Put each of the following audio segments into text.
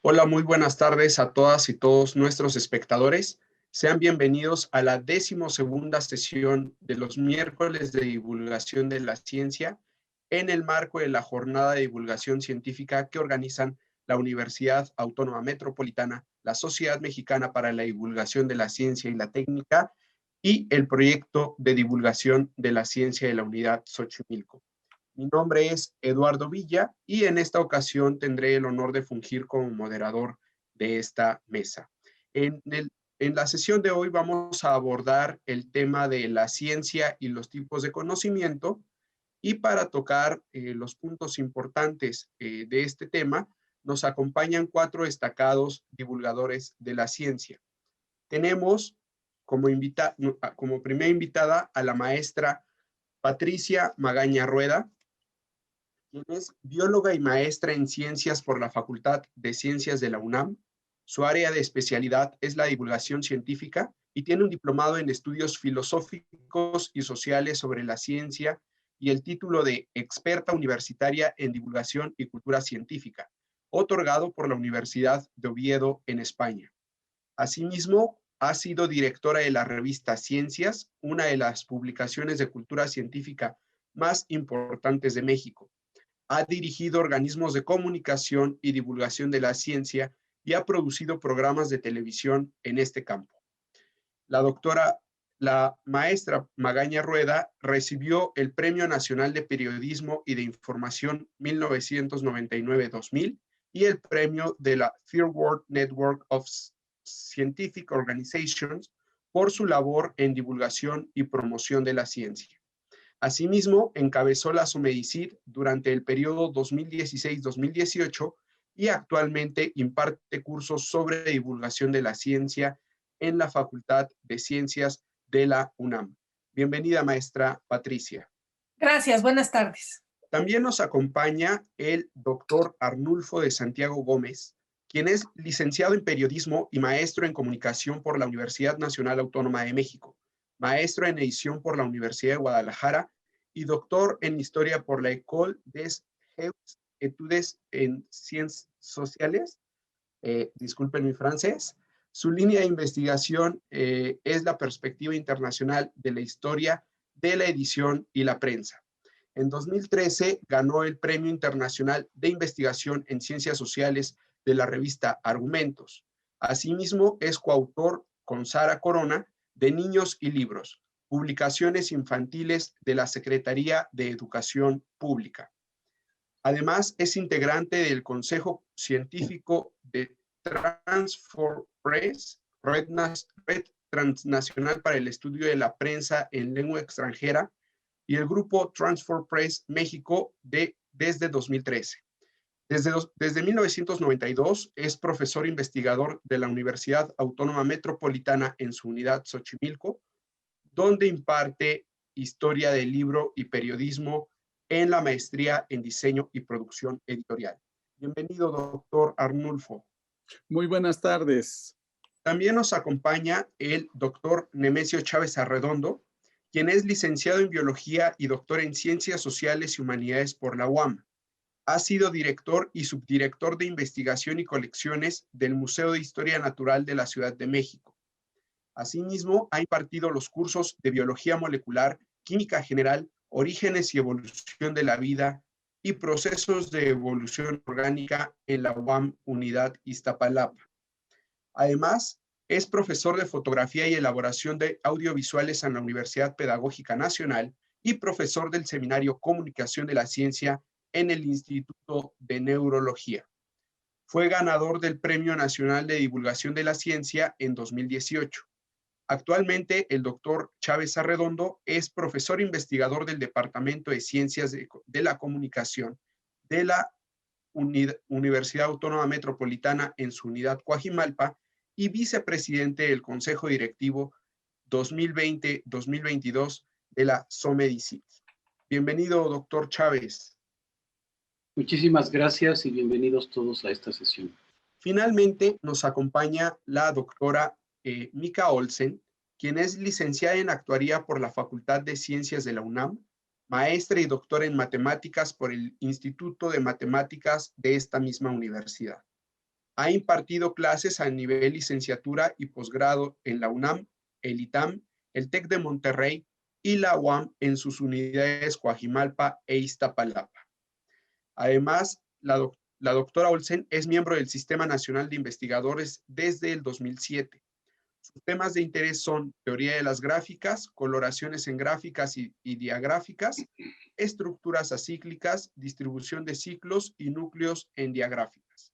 Hola, muy buenas tardes a todas y todos nuestros espectadores. Sean bienvenidos a la 12ª sesión de los miércoles de divulgación de la ciencia en el marco de la jornada de divulgación científica que organizan la Universidad Autónoma Metropolitana, la Sociedad Mexicana para la Divulgación de la Ciencia y la Técnica y el proyecto de divulgación de la ciencia de la Unidad Xochimilco. Mi nombre es Eduardo Villa y en esta ocasión tendré el honor de fungir como moderador de esta mesa. En la sesión de hoy vamos a abordar el tema de la ciencia y los tipos de conocimiento, y para tocar los puntos importantes de este tema nos acompañan 4 destacados divulgadores de la ciencia. Tenemos como primera invitada a la maestra Patricia Magaña Rueda, quien es bióloga y maestra en ciencias por la Facultad de Ciencias de la UNAM. Su área de especialidad es la divulgación científica y tiene un diplomado en estudios filosóficos y sociales sobre la ciencia y el título de experta universitaria en divulgación y cultura científica, otorgado por la Universidad de Oviedo en España. Asimismo, ha sido directora de la revista Ciencias, una de las publicaciones de cultura científica más importantes de México. Ha dirigido organismos de comunicación y divulgación de la ciencia y ha producido programas de televisión en este campo. La maestra Magaña Rueda recibió el Premio Nacional de Periodismo y de Información 1999-2000 y el premio de la Third World Network of Scientific Organizations por su labor en divulgación y promoción de la ciencia. Asimismo, encabezó la SOMEDICIT durante el periodo 2016-2018 y actualmente imparte cursos sobre divulgación de la ciencia en la Facultad de Ciencias de la UNAM. Bienvenida, maestra Patricia. Gracias, buenas tardes. También nos acompaña el doctor Arnulfo de Santiago Gómez, quien es licenciado en periodismo y maestro en comunicación por la Universidad Nacional Autónoma de México, maestro en edición por la Universidad de Guadalajara y doctor en historia por la École des Hautes Études en Ciencias Sociales. Disculpen mi francés. Su línea de investigación es la perspectiva internacional de la historia de la edición y la prensa. En 2013 ganó el Premio Internacional de Investigación en Ciencias Sociales de la revista Argumentos. Asimismo, es coautor con Sara Corona de Niños y Libros, publicaciones infantiles de la Secretaría de Educación Pública. Además, es integrante del Consejo Científico de Transfor Press, Red Transnacional para el Estudio de la Prensa en Lengua Extranjera, y el grupo Transfor Press México desde 2013. Desde 1992 es profesor investigador de la Universidad Autónoma Metropolitana en su unidad Xochimilco, donde imparte historia del libro y periodismo en la maestría en diseño y producción editorial. Bienvenido, doctor Arnulfo. Muy buenas tardes. También nos acompaña el doctor Nemesio Chávez Arredondo, quien es licenciado en Biología y doctor en Ciencias Sociales y Humanidades por la UAM. Ha sido director y subdirector de investigación y colecciones del Museo de Historia Natural de la Ciudad de México. Asimismo, ha impartido los cursos de Biología Molecular, Química General, Orígenes y Evolución de la Vida y Procesos de Evolución Orgánica en la UAM Unidad Iztapalapa. Además, es profesor de fotografía y elaboración de audiovisuales en la Universidad Pedagógica Nacional y profesor del Seminario Comunicación de la Ciencia en el Instituto de Neurología. Fue ganador del Premio Nacional de Divulgación de la Ciencia en 2018. Actualmente, el doctor Chávez Arredondo es profesor investigador del Departamento de Ciencias de la Comunicación de la Universidad Autónoma Metropolitana en su unidad Coajimalpa y vicepresidente del Consejo Directivo 2020-2022 de la SOMEDICIT. Bienvenido, doctor Chávez. Muchísimas gracias y bienvenidos todos a esta sesión. Finalmente, nos acompaña la doctora Mika Olsen, quien es licenciada en Actuaría por la Facultad de Ciencias de la UNAM, maestra y doctora en Matemáticas por el Instituto de Matemáticas de esta misma universidad. Ha impartido clases a nivel licenciatura y posgrado en la UNAM, el ITAM, el TEC de Monterrey y la UAM en sus unidades Coajimalpa e Iztapalapa. Además, la doctora Olsen es miembro del Sistema Nacional de Investigadores desde el 2007. Sus temas de interés son teoría de las gráficas, coloraciones en gráficas y diagráficas, estructuras acíclicas, distribución de ciclos y núcleos en diagráficas.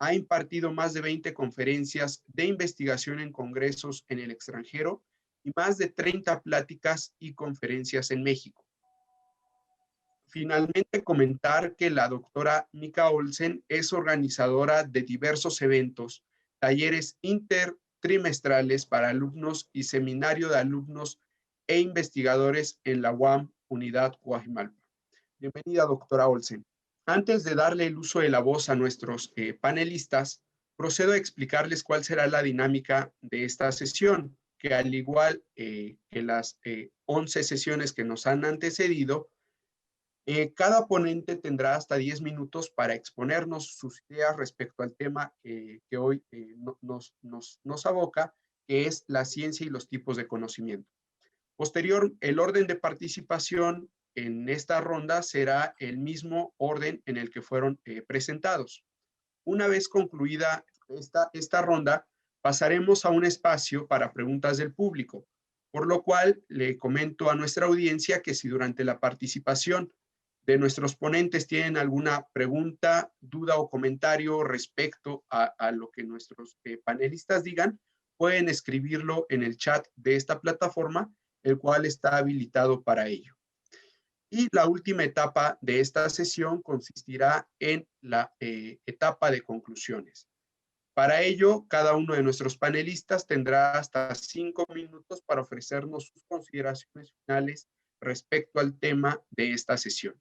Ha impartido más de 20 conferencias de investigación en congresos en el extranjero y más de 30 pláticas y conferencias en México. Finalmente, comentar que la doctora Mika Olsen es organizadora de diversos eventos, talleres intertrimestrales para alumnos y seminario de alumnos e investigadores en la UAM Unidad Coajimalpa. Bienvenida, doctora Olsen. Antes de darle el uso de la voz a nuestros panelistas, procedo a explicarles cuál será la dinámica de esta sesión, que al igual que las 11 sesiones que nos han antecedido, cada ponente tendrá hasta 10 minutos para exponernos sus ideas respecto al tema que hoy nos aboca, que es la ciencia y los tipos de conocimiento. Posterior, el orden de participación en esta ronda será el mismo orden en el que fueron presentados. Una vez concluida esta ronda, pasaremos a un espacio para preguntas del público, por lo cual le comento a nuestra audiencia que si durante la participación de nuestros ponentes tienen alguna pregunta, duda o comentario respecto a lo que nuestros panelistas digan, pueden escribirlo en el chat de esta plataforma, el cual está habilitado para ello. Y la última etapa de esta sesión consistirá en la etapa de conclusiones. Para ello, cada uno de nuestros panelistas tendrá hasta 5 minutos para ofrecernos sus consideraciones finales respecto al tema de esta sesión.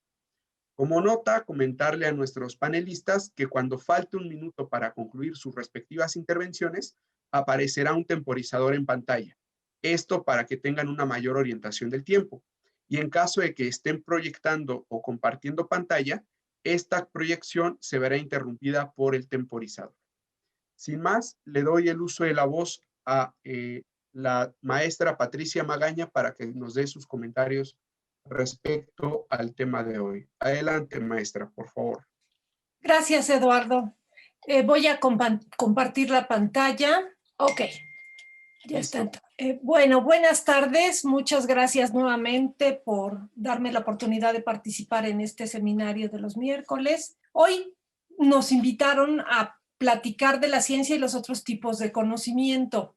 Como nota, comentarle a nuestros panelistas que cuando falte un minuto para concluir sus respectivas intervenciones, aparecerá un temporizador en pantalla. Esto para que tengan una mayor orientación del tiempo. Y en caso de que estén proyectando o compartiendo pantalla, esta proyección se verá interrumpida por el temporizador. Sin más, le doy el uso de la voz a la maestra Patricia Magaña para que nos dé sus comentarios respecto al tema de hoy. Adelante, maestra, por favor. Gracias, Eduardo. Voy a compartir la pantalla. Ok, ya está. Bueno, buenas tardes. Muchas gracias nuevamente por darme la oportunidad de participar en este seminario de los miércoles. Hoy nos invitaron a platicar de la ciencia y los otros tipos de conocimiento.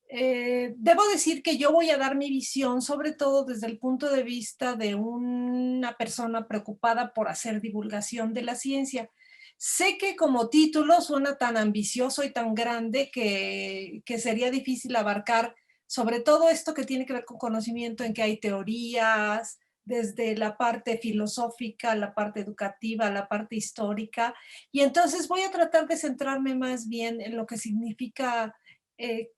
Debo decir que yo voy a dar mi visión, sobre todo desde el punto de vista de una persona preocupada por hacer divulgación de la ciencia. Sé que como título suena tan ambicioso y tan grande que sería difícil abarcar sobre todo esto que tiene que ver con conocimiento, en que hay teorías, desde la parte filosófica, la parte educativa, la parte histórica. Y entonces voy a tratar de centrarme más bien en lo que significa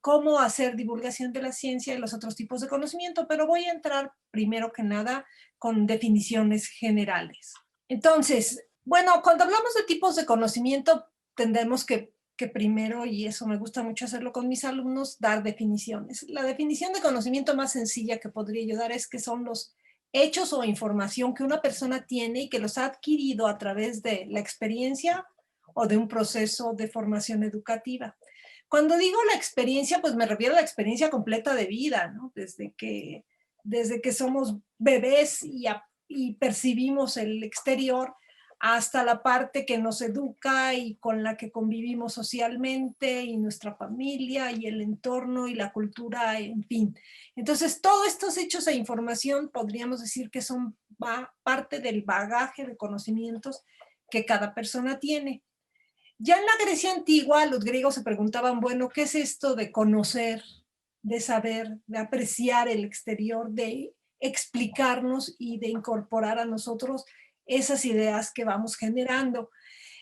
cómo hacer divulgación de la ciencia y los otros tipos de conocimiento, pero voy a entrar primero que nada con definiciones generales. Entonces, bueno, cuando hablamos de tipos de conocimiento, tendremos que primero, y eso me gusta mucho hacerlo con mis alumnos, dar definiciones. La definición de conocimiento más sencilla que podría yo dar es que son los hechos o información que una persona tiene y que los ha adquirido a través de la experiencia o de un proceso de formación educativa. Cuando digo la experiencia, pues me refiero a la experiencia completa de vida, ¿no? Desde que somos bebés y percibimos el exterior hasta la parte que nos educa y con la que convivimos socialmente y nuestra familia y el entorno y la cultura, en fin. Entonces, todos estos hechos e información podríamos decir que son parte del bagaje de conocimientos que cada persona tiene. Ya en la Grecia antigua, los griegos se preguntaban, bueno, ¿qué es esto de conocer, de saber, de apreciar el exterior, de explicarnos y de incorporar a nosotros esas ideas que vamos generando?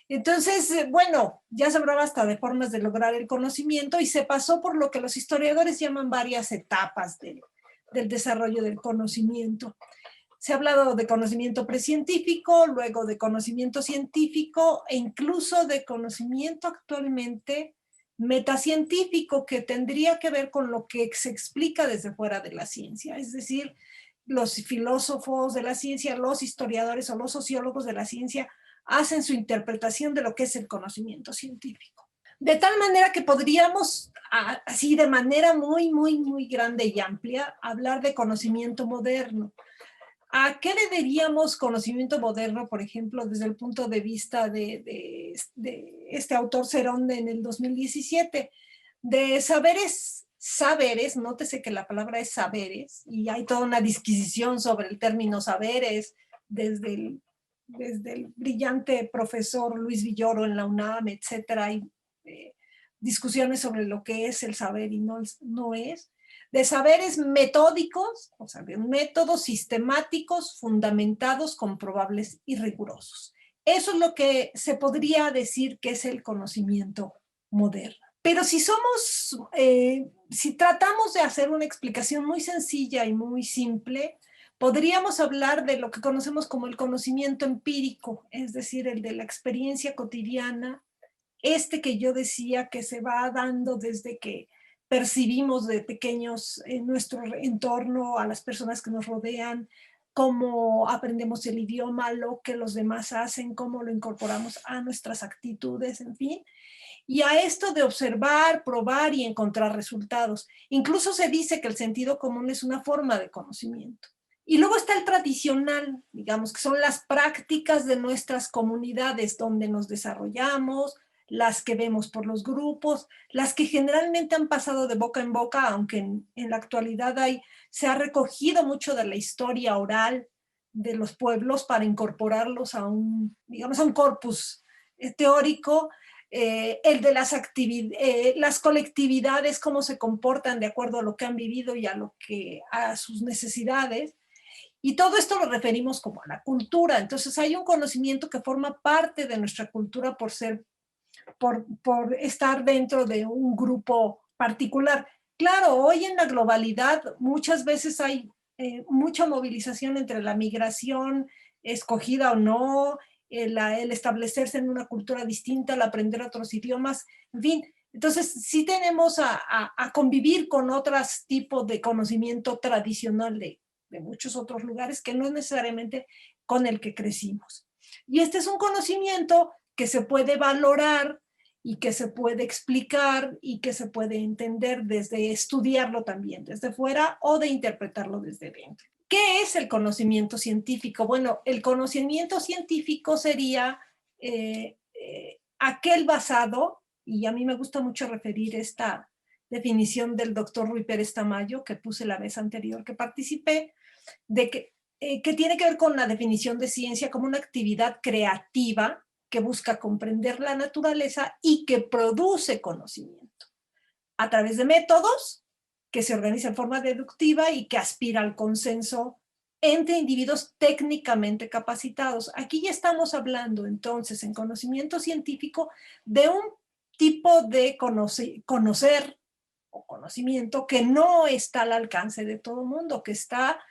Entonces, bueno, ya se hablaba hasta de formas de lograr el conocimiento y se pasó por lo que los historiadores llaman varias etapas del desarrollo del conocimiento. Se ha hablado de conocimiento precientífico, luego de conocimiento científico e incluso de conocimiento actualmente metacientífico, que tendría que ver con lo que se explica desde fuera de la ciencia. Es decir, los filósofos de la ciencia, los historiadores o los sociólogos de la ciencia hacen su interpretación de lo que es el conocimiento científico. De tal manera que podríamos, así de manera muy grande y amplia, hablar de conocimiento moderno. ¿A qué le diríamos conocimiento moderno, por ejemplo, desde el punto de vista de este autor Cerón en el 2017? De saberes, nótese que la palabra es saberes, y hay toda una disquisición sobre el término saberes, desde el brillante profesor Luis Villoro en la UNAM, etcétera. Hay discusiones sobre lo que es el saber y no es. De saberes metódicos, o sea, de métodos sistemáticos, fundamentados, comprobables y rigurosos. Eso es lo que se podría decir que es el conocimiento moderno. Pero si tratamos de hacer una explicación muy sencilla y muy simple, podríamos hablar de lo que conocemos como el conocimiento empírico, es decir, el de la experiencia cotidiana, que yo decía que se va dando desde que percibimos de pequeños en nuestro entorno, a las personas que nos rodean, cómo aprendemos el idioma, lo que los demás hacen, cómo lo incorporamos a nuestras actitudes, en fin. Y a esto de observar, probar y encontrar resultados. Incluso se dice que el sentido común es una forma de conocimiento. Y luego está el tradicional, digamos, que son las prácticas de nuestras comunidades donde nos desarrollamos, las que vemos por los grupos, las que generalmente han pasado de boca en boca, aunque en la actualidad se ha recogido mucho de la historia oral de los pueblos para incorporarlos a un corpus teórico, el de las colectividades, cómo se comportan de acuerdo a lo que han vivido y a sus necesidades. Y todo esto lo referimos como a la cultura. Entonces hay un conocimiento que forma parte de nuestra cultura por estar dentro de un grupo particular. Claro, hoy en la globalidad muchas veces hay mucha movilización entre la migración escogida o no, el establecerse en una cultura distinta, el aprender otros idiomas, en fin. Entonces sí tenemos a convivir con otros tipos de conocimiento tradicional de muchos otros lugares que no es necesariamente con el que crecimos. Y este es un conocimiento que se puede valorar y que se puede explicar y que se puede entender desde estudiarlo también desde fuera o de interpretarlo desde dentro. ¿Qué es el conocimiento científico? Bueno, el conocimiento científico sería aquel basado, y a mí me gusta mucho referir esta definición del doctor Rui Pérez Tamayo, que puse la vez anterior que participé, de que tiene que ver con la definición de ciencia como una actividad creativa que busca comprender la naturaleza y que produce conocimiento a través de métodos que se organizan en forma deductiva y que aspira al consenso entre individuos técnicamente capacitados. Aquí ya estamos hablando entonces en conocimiento científico de un tipo de conocer o conocimiento que no está al alcance de todo el mundo, que está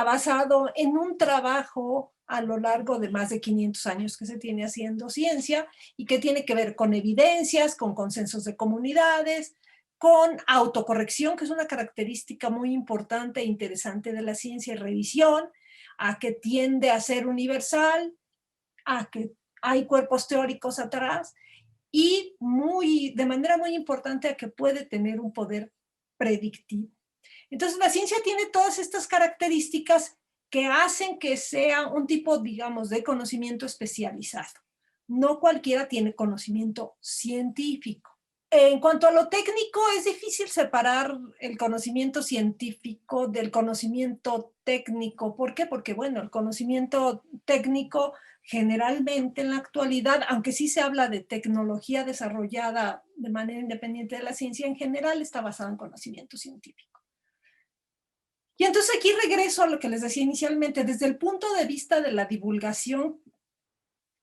basado en un trabajo a lo largo de más de 500 años que se tiene haciendo ciencia y que tiene que ver con evidencias, con consensos de comunidades, con autocorrección, que es una característica muy importante e interesante de la ciencia y revisión, a que tiende a ser universal, a que hay cuerpos teóricos atrás y de manera muy importante a que puede tener un poder predictivo. Entonces la ciencia tiene todas estas características que hacen que sea un tipo, digamos, de conocimiento especializado. No cualquiera tiene conocimiento científico. En cuanto a lo técnico, es difícil separar el conocimiento científico del conocimiento técnico. ¿Por qué? Porque, bueno, el conocimiento técnico generalmente en la actualidad, aunque sí se habla de tecnología desarrollada de manera independiente de la ciencia, en general está basado en conocimiento científico. Y entonces aquí regreso a lo que les decía inicialmente, desde el punto de vista de la divulgación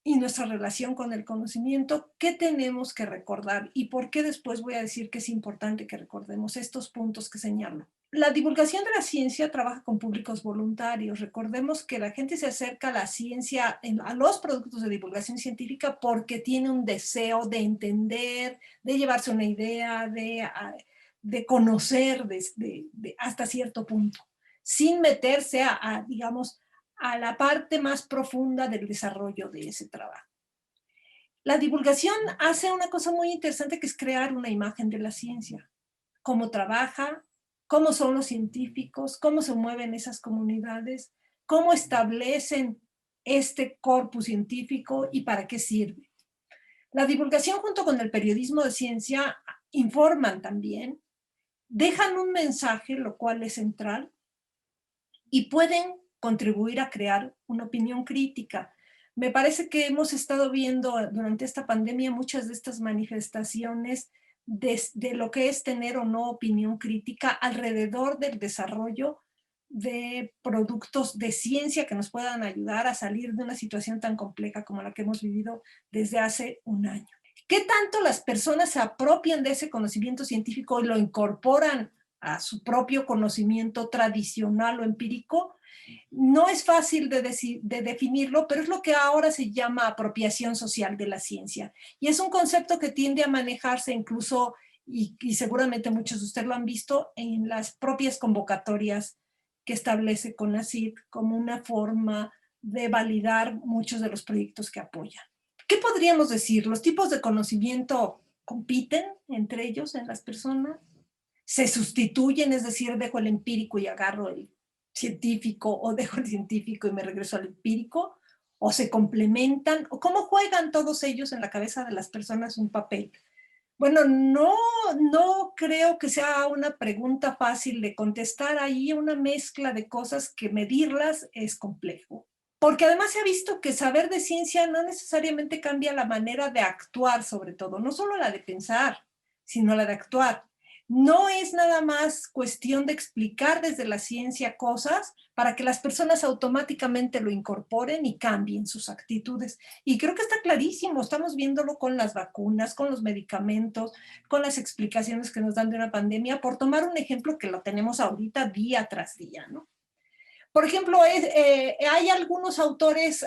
y nuestra relación con el conocimiento, ¿qué tenemos que recordar? Y por qué después voy a decir que es importante que recordemos estos puntos que señalo. La divulgación de la ciencia trabaja con públicos voluntarios. Recordemos que la gente se acerca a la ciencia, a los productos de divulgación científica, porque tiene un deseo de entender, de llevarse una idea, de conocer hasta cierto punto, sin meterse digamos, a la parte más profunda del desarrollo de ese trabajo. La divulgación hace una cosa muy interesante, que es crear una imagen de la ciencia. Cómo trabaja, cómo son los científicos, cómo se mueven esas comunidades, cómo establecen este corpus científico y para qué sirve. La divulgación junto con el periodismo de ciencia informan también, dejan un mensaje, lo cual es central, y pueden contribuir a crear una opinión crítica. Me parece que hemos estado viendo durante esta pandemia muchas de estas manifestaciones de lo que es tener o no opinión crítica alrededor del desarrollo de productos de ciencia que nos puedan ayudar a salir de una situación tan compleja como la que hemos vivido desde hace un año. ¿Qué tanto las personas se apropian de ese conocimiento científico y lo incorporan a su propio conocimiento tradicional o empírico? No es fácil de definirlo, pero es lo que ahora se llama apropiación social de la ciencia. Y es un concepto que tiende a manejarse incluso, y seguramente muchos de ustedes lo han visto, en las propias convocatorias que establece CONACYT como una forma de validar muchos de los proyectos que apoyan. ¿Qué podríamos decir? ¿Los tipos de conocimiento compiten entre ellos en las personas? ¿Se sustituyen? Es decir, dejo el empírico y agarro el científico, o dejo el científico y me regreso al empírico, o se complementan, o cómo juegan todos ellos en la cabeza de las personas un papel. Bueno, no creo que sea una pregunta fácil de contestar. Ahí una mezcla de cosas que medirlas es complejo. Porque además se ha visto que saber de ciencia no necesariamente cambia la manera de actuar, sobre todo, no solo la de pensar, sino la de actuar. No es nada más cuestión de explicar desde la ciencia cosas para que las personas automáticamente lo incorporen y cambien sus actitudes. Y creo que está clarísimo, estamos viéndolo con las vacunas, con los medicamentos, con las explicaciones que nos dan de una pandemia, por tomar un ejemplo que lo tenemos ahorita día tras día, ¿no? Por ejemplo, hay algunos autores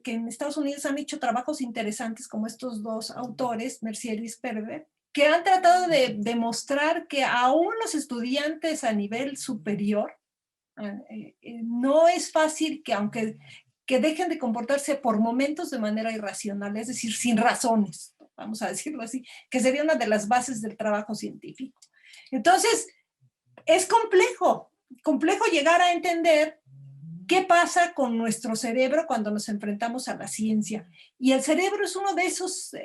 que en Estados Unidos han hecho trabajos interesantes, como estos dos autores, Mercier y Sperber, que han tratado de demostrar que aún los estudiantes a nivel superior, no es fácil que, aunque dejen de comportarse por momentos de manera irracional, es decir, sin razones, vamos a decirlo así, que sería una de las bases del trabajo científico. Entonces, es complejo llegar a entender qué pasa con nuestro cerebro cuando nos enfrentamos a la ciencia. Y el cerebro es uno de esos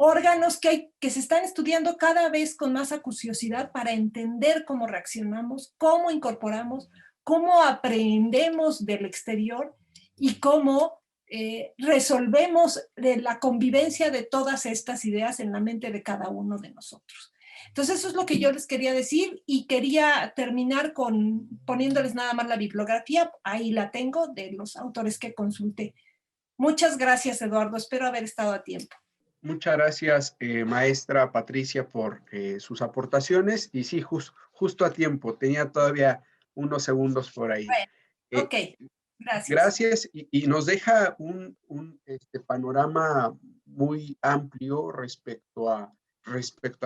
órganos que se están estudiando cada vez con más acuciosidad para entender cómo reaccionamos, cómo incorporamos, cómo aprendemos del exterior y cómo resolvemos la convivencia de todas estas ideas en la mente de cada uno de nosotros. Entonces eso es lo que yo les quería decir, y quería terminar poniéndoles nada más la bibliografía. Ahí la tengo, de los autores que consulté. Muchas gracias, Eduardo, espero haber estado a tiempo. Muchas gracias, maestra Patricia, por sus aportaciones, y sí, justo a tiempo, tenía todavía unos segundos por ahí. Bueno, ok, gracias. Gracias, y nos deja un panorama muy amplio respecto a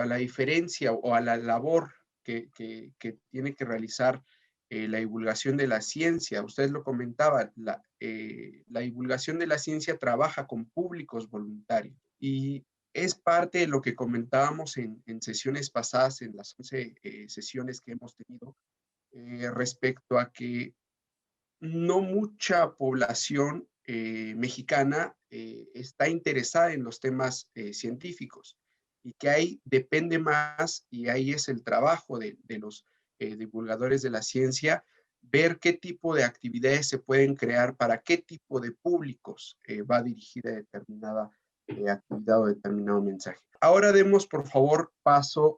la diferencia o a la labor que tiene que realizar la divulgación de la ciencia. Usted lo comentaba, la divulgación de la ciencia trabaja con públicos voluntarios, y es parte de lo que comentábamos en sesiones pasadas, en las 11 sesiones que hemos tenido, respecto a que no mucha población mexicana está interesada en los temas científicos, y que ahí depende más, y ahí es el trabajo de los divulgadores de la ciencia, ver qué tipo de actividades se pueden crear para qué tipo de públicos va dirigida determinada actividad o determinado mensaje. Ahora demos, por favor, paso,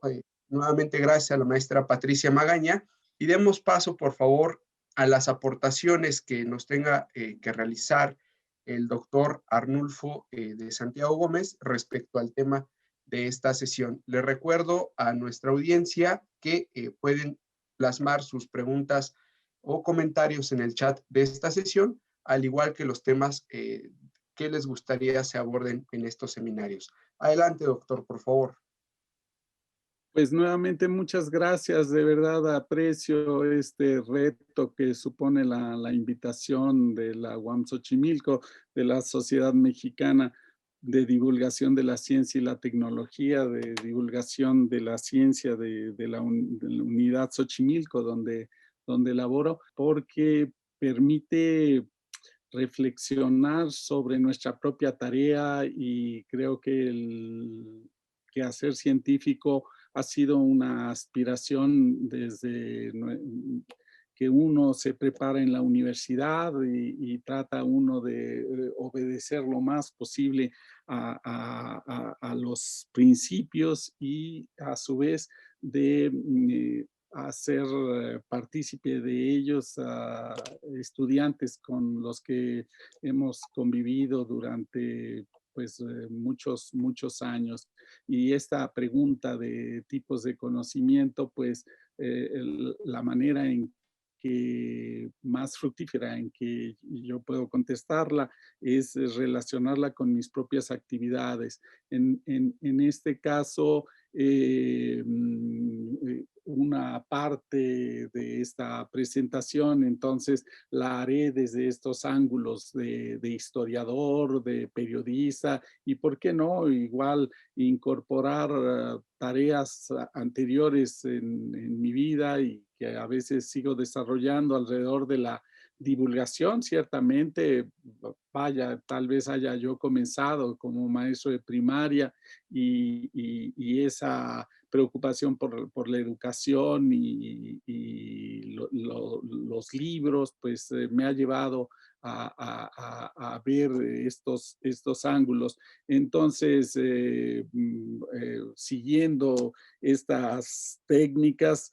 nuevamente gracias a la maestra Patricia Magaña, y demos paso, por favor, a las aportaciones que nos tenga que realizar el doctor Arnulfo de Santiago Gómez respecto al tema de esta sesión. Le recuerdo a nuestra audiencia que pueden plasmar sus preguntas o comentarios en el chat de esta sesión, al igual que los temas que les gustaría se aborden en estos seminarios. Adelante, doctor, por favor. Pues nuevamente muchas gracias, de verdad aprecio este reto que supone la invitación de la UAM Xochimilco, de la Sociedad Mexicana de Divulgación de la Ciencia y la Tecnología, de divulgación de la ciencia de la unidad Xochimilco, donde laboro, porque permite reflexionar sobre nuestra propia tarea y creo que el quehacer científico ha sido una aspiración desde que uno se prepara en la universidad y trata uno de obedecer lo más posible a los principios y a su vez de hacer partícipe de ellos a estudiantes con los que hemos convivido durante pues muchos años. Y esta pregunta de tipos de conocimiento, pues la manera en que más fructífera en que yo puedo contestarla es relacionarla con mis propias actividades. En este caso, una parte de esta presentación, entonces la haré desde estos ángulos de historiador, de periodista y, ¿por qué no?, igual incorporar tareas anteriores en mi vida y que a veces sigo desarrollando alrededor de la divulgación. Ciertamente, vaya, tal vez haya yo comenzado como maestro de primaria y esa preocupación por la educación y los libros, pues me ha llevado a ver estos ángulos. Entonces, siguiendo estas técnicas,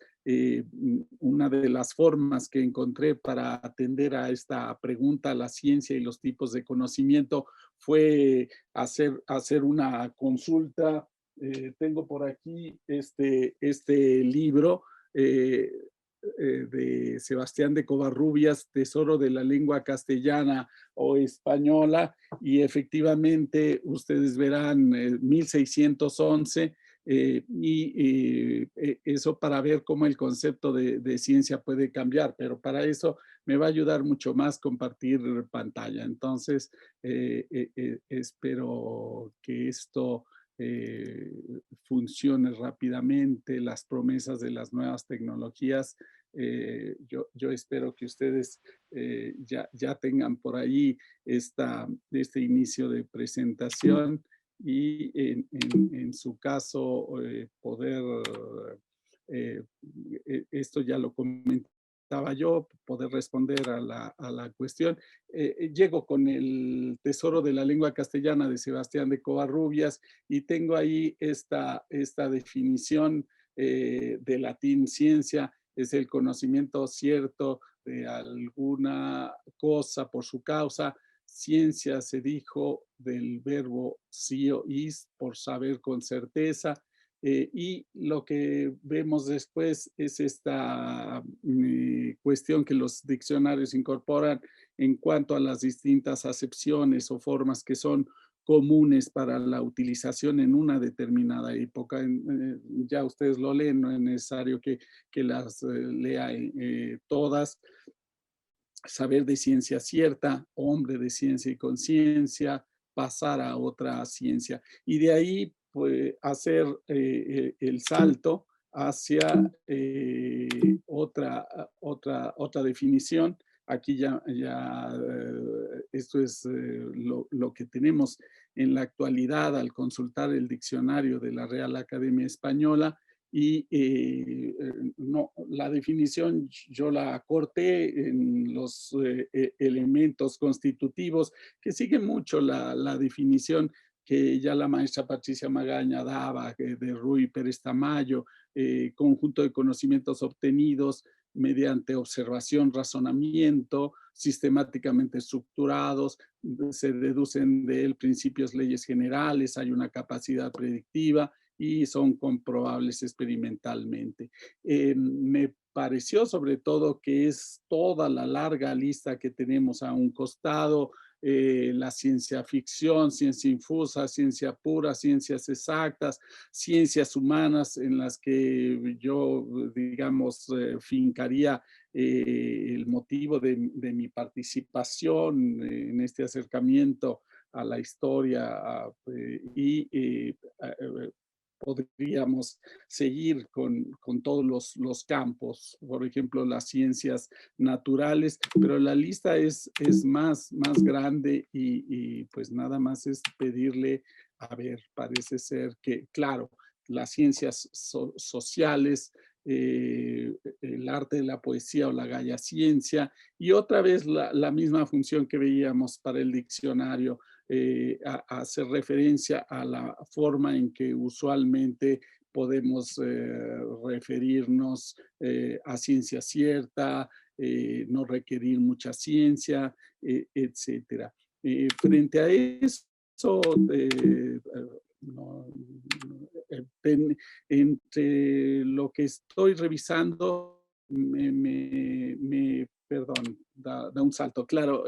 una de las formas que encontré para atender a esta pregunta, la ciencia y los tipos de conocimiento, fue hacer una consulta. Tengo por aquí este libro de Sebastián de Covarrubias, Tesoro de la Lengua Castellana o Española, y efectivamente ustedes verán 1611, eso para ver cómo el concepto de ciencia puede cambiar, pero para eso me va a ayudar mucho más compartir pantalla. Entonces, espero que esto funcione rápidamente, las promesas de las nuevas tecnologías. Yo espero que ustedes ya tengan por ahí este inicio de presentación y en su caso poder, esto ya lo comentaba yo, poder responder a la cuestión. Llego con el Tesoro de la Lengua Castellana de Sebastián de Covarrubias y tengo ahí esta definición de latín. Ciencia es el conocimiento cierto de alguna cosa por su causa. Ciencia se dijo del verbo scio is, por saber con certeza. Y lo que vemos después es esta cuestión que los diccionarios incorporan en cuanto a las distintas acepciones o formas que son comunes para la utilización en una determinada época. Ya ustedes lo leen, no es necesario que las lea todas. Saber de ciencia cierta, hombre de ciencia y conciencia, pasar a otra ciencia. Y de ahí, pues, hacer el salto hacia otra definición. Aquí ya esto es lo que tenemos en la actualidad al consultar el diccionario de la Real Academia Española. Y no, la definición yo la acorté en los elementos constitutivos, que sigue mucho la definición que ya la maestra Patricia Magaña daba, de Ruy Pérez Tamayo, conjunto de conocimientos obtenidos mediante observación, razonamiento, sistemáticamente estructurados, se deducen de él principios, leyes generales, hay una capacidad predictiva y son comprobables experimentalmente. Me pareció sobre todo que es toda la larga lista que tenemos a un costado, la ciencia ficción, ciencia infusa, ciencia pura, ciencias exactas, ciencias humanas en las que yo, digamos, fincaría el motivo de mi participación en este acercamiento a la historia podríamos seguir con todos los campos, por ejemplo, las ciencias naturales, pero la lista es más grande y pues nada más es pedirle, a ver, parece ser que, claro, las ciencias sociales, el arte de la poesía o la gaya ciencia, y otra vez la misma función que veíamos para el diccionario, a hacer referencia a la forma en que usualmente podemos referirnos a ciencia cierta, no requerir mucha ciencia, etcétera. Frente a eso, no, entre lo que estoy revisando, perdón, da un salto. Claro,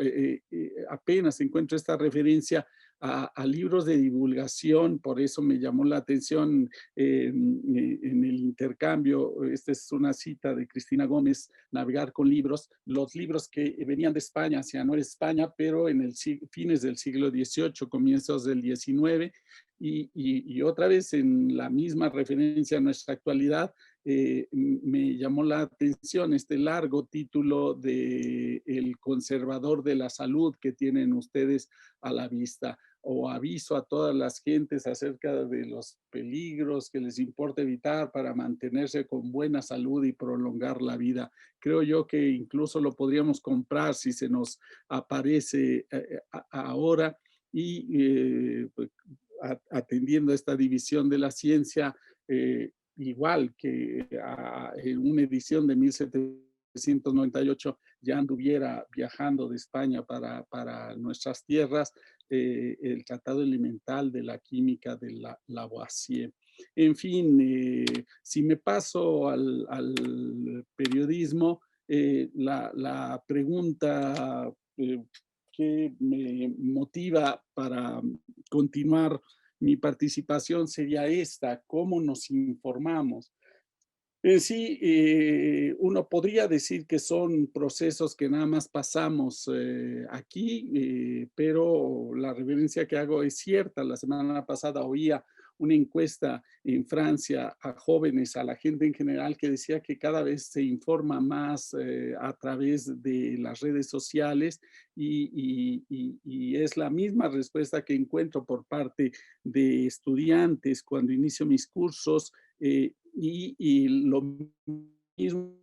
apenas encuentro esta referencia a libros de divulgación, por eso me llamó la atención en el intercambio. Esta es una cita de Cristina Gómez, Navegar con libros, los libros que venían de España hacia Nueva España, pero en el fines del siglo XVIII, comienzos del XIX, y otra vez en la misma referencia a nuestra actualidad, me llamó la atención este largo título de El conservador de la salud que tienen ustedes a la vista, o aviso a todas las gentes acerca de los peligros que les importa evitar para mantenerse con buena salud y prolongar la vida. Creo yo que incluso lo podríamos comprar si se nos aparece ahora y pues, atendiendo a esta división de la ciencia, igual que en una edición de 1798 ya anduviera viajando de España para nuestras tierras, el Tratado Elemental de la Química de Lavoisier. En fin, si me paso al periodismo, la pregunta que me motiva para continuar mi participación sería esta: ¿cómo nos informamos? En sí, uno podría decir que son procesos que nada más pasamos aquí, pero la reverencia que hago es cierta. La semana pasada oía una encuesta en Francia a jóvenes, a la gente en general, que decía que cada vez se informa más a través de las redes sociales y es la misma respuesta que encuentro por parte de estudiantes cuando inicio mis cursos. Y lo mismo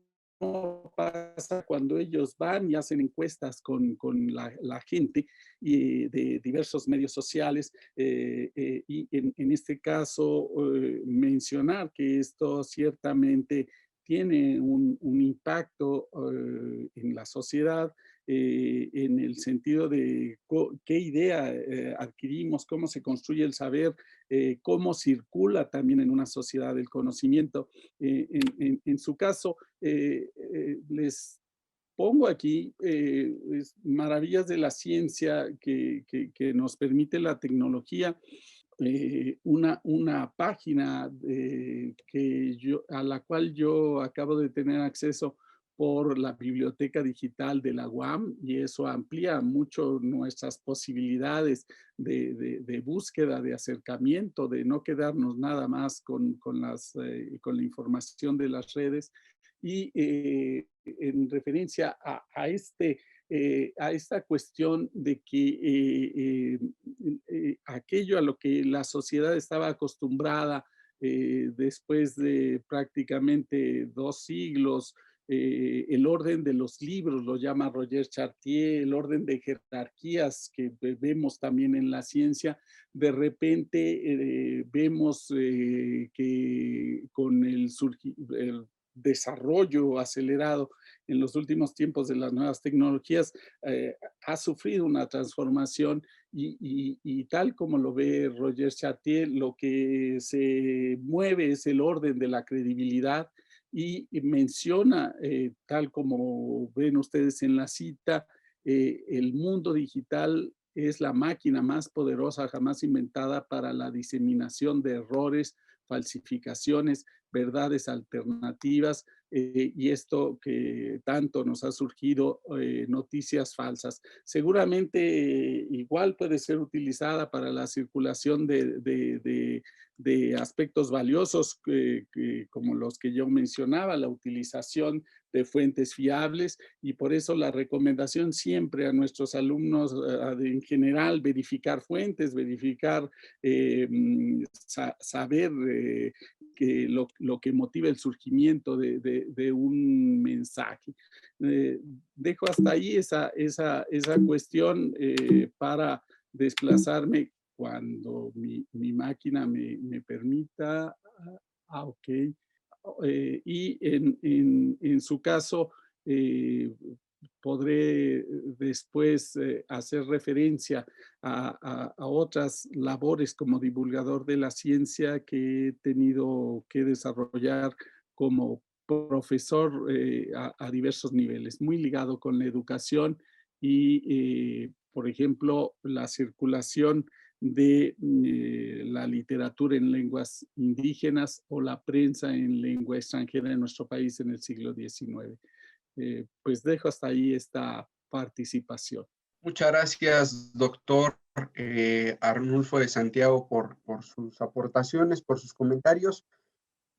pasa cuando ellos van y hacen encuestas con la gente de diversos medios sociales, y en este caso mencionar que esto ciertamente tiene un impacto en la sociedad, en el sentido de qué idea adquirimos, cómo se construye el saber, cómo circula también en una sociedad el conocimiento. En su caso, les pongo aquí maravillas de la ciencia que nos permite la tecnología. Una página a la cual yo acabo de tener acceso por la biblioteca digital de la UAM, y eso amplía mucho nuestras posibilidades de búsqueda, de acercamiento, de no quedarnos nada más con la información de las redes. Y en referencia a esta cuestión de que aquello a lo que la sociedad estaba acostumbrada después de prácticamente 2 siglos, el orden de los libros, lo llama Roger Chartier, el orden de jerarquías que vemos también en la ciencia, de repente vemos que con desarrollo acelerado en los últimos tiempos de las nuevas tecnologías ha sufrido una transformación y tal como lo ve Roger Chartier, lo que se mueve es el orden de la credibilidad y menciona, tal como ven ustedes en la cita, el mundo digital es la máquina más poderosa jamás inventada para la diseminación de errores, falsificaciones, verdades alternativas, y esto que tanto nos ha surgido, noticias falsas. Seguramente igual puede ser utilizada para la circulación de aspectos valiosos como los que yo mencionaba, la utilización de fuentes fiables, y por eso la recomendación siempre a nuestros alumnos en general, verificar fuentes, verificar, saber que lo que motiva el surgimiento de un mensaje. Dejo hasta ahí esa cuestión para desplazarme cuando mi máquina me permita. Ok. Y en su caso, podré después hacer referencia a otras labores como divulgador de la ciencia que he tenido que desarrollar como profesor a diversos niveles, muy ligado con la educación y, por ejemplo, la circulación de la literatura en lenguas indígenas o la prensa en lengua extranjera en nuestro país en el siglo XIX. Pues dejo hasta ahí esta participación. Muchas gracias, doctor Arnulfo de Santiago, por sus aportaciones, por sus comentarios,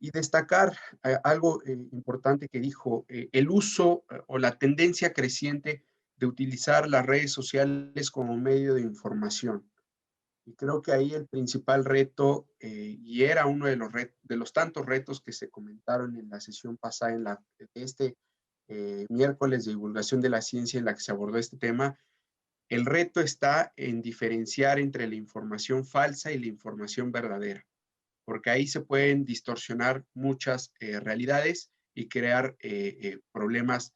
y destacar algo importante que dijo, el uso o la tendencia creciente de utilizar las redes sociales como medio de información. Y creo que ahí el principal reto, y era uno de los tantos retos que se comentaron en la sesión pasada, de este miércoles de divulgación de la ciencia en la que se abordó este tema, el reto está en diferenciar entre la información falsa y la información verdadera, porque ahí se pueden distorsionar muchas realidades y crear problemas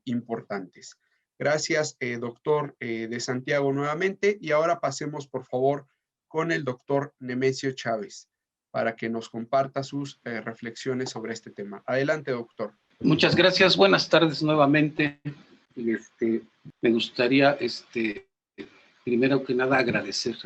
importantes. Gracias, doctor de Santiago, nuevamente. Y ahora pasemos, por favor, con el doctor Nemesio Chávez, para que nos comparta sus reflexiones sobre este tema. Adelante, doctor. Muchas gracias. Buenas tardes nuevamente. Me gustaría, primero que nada, agradecer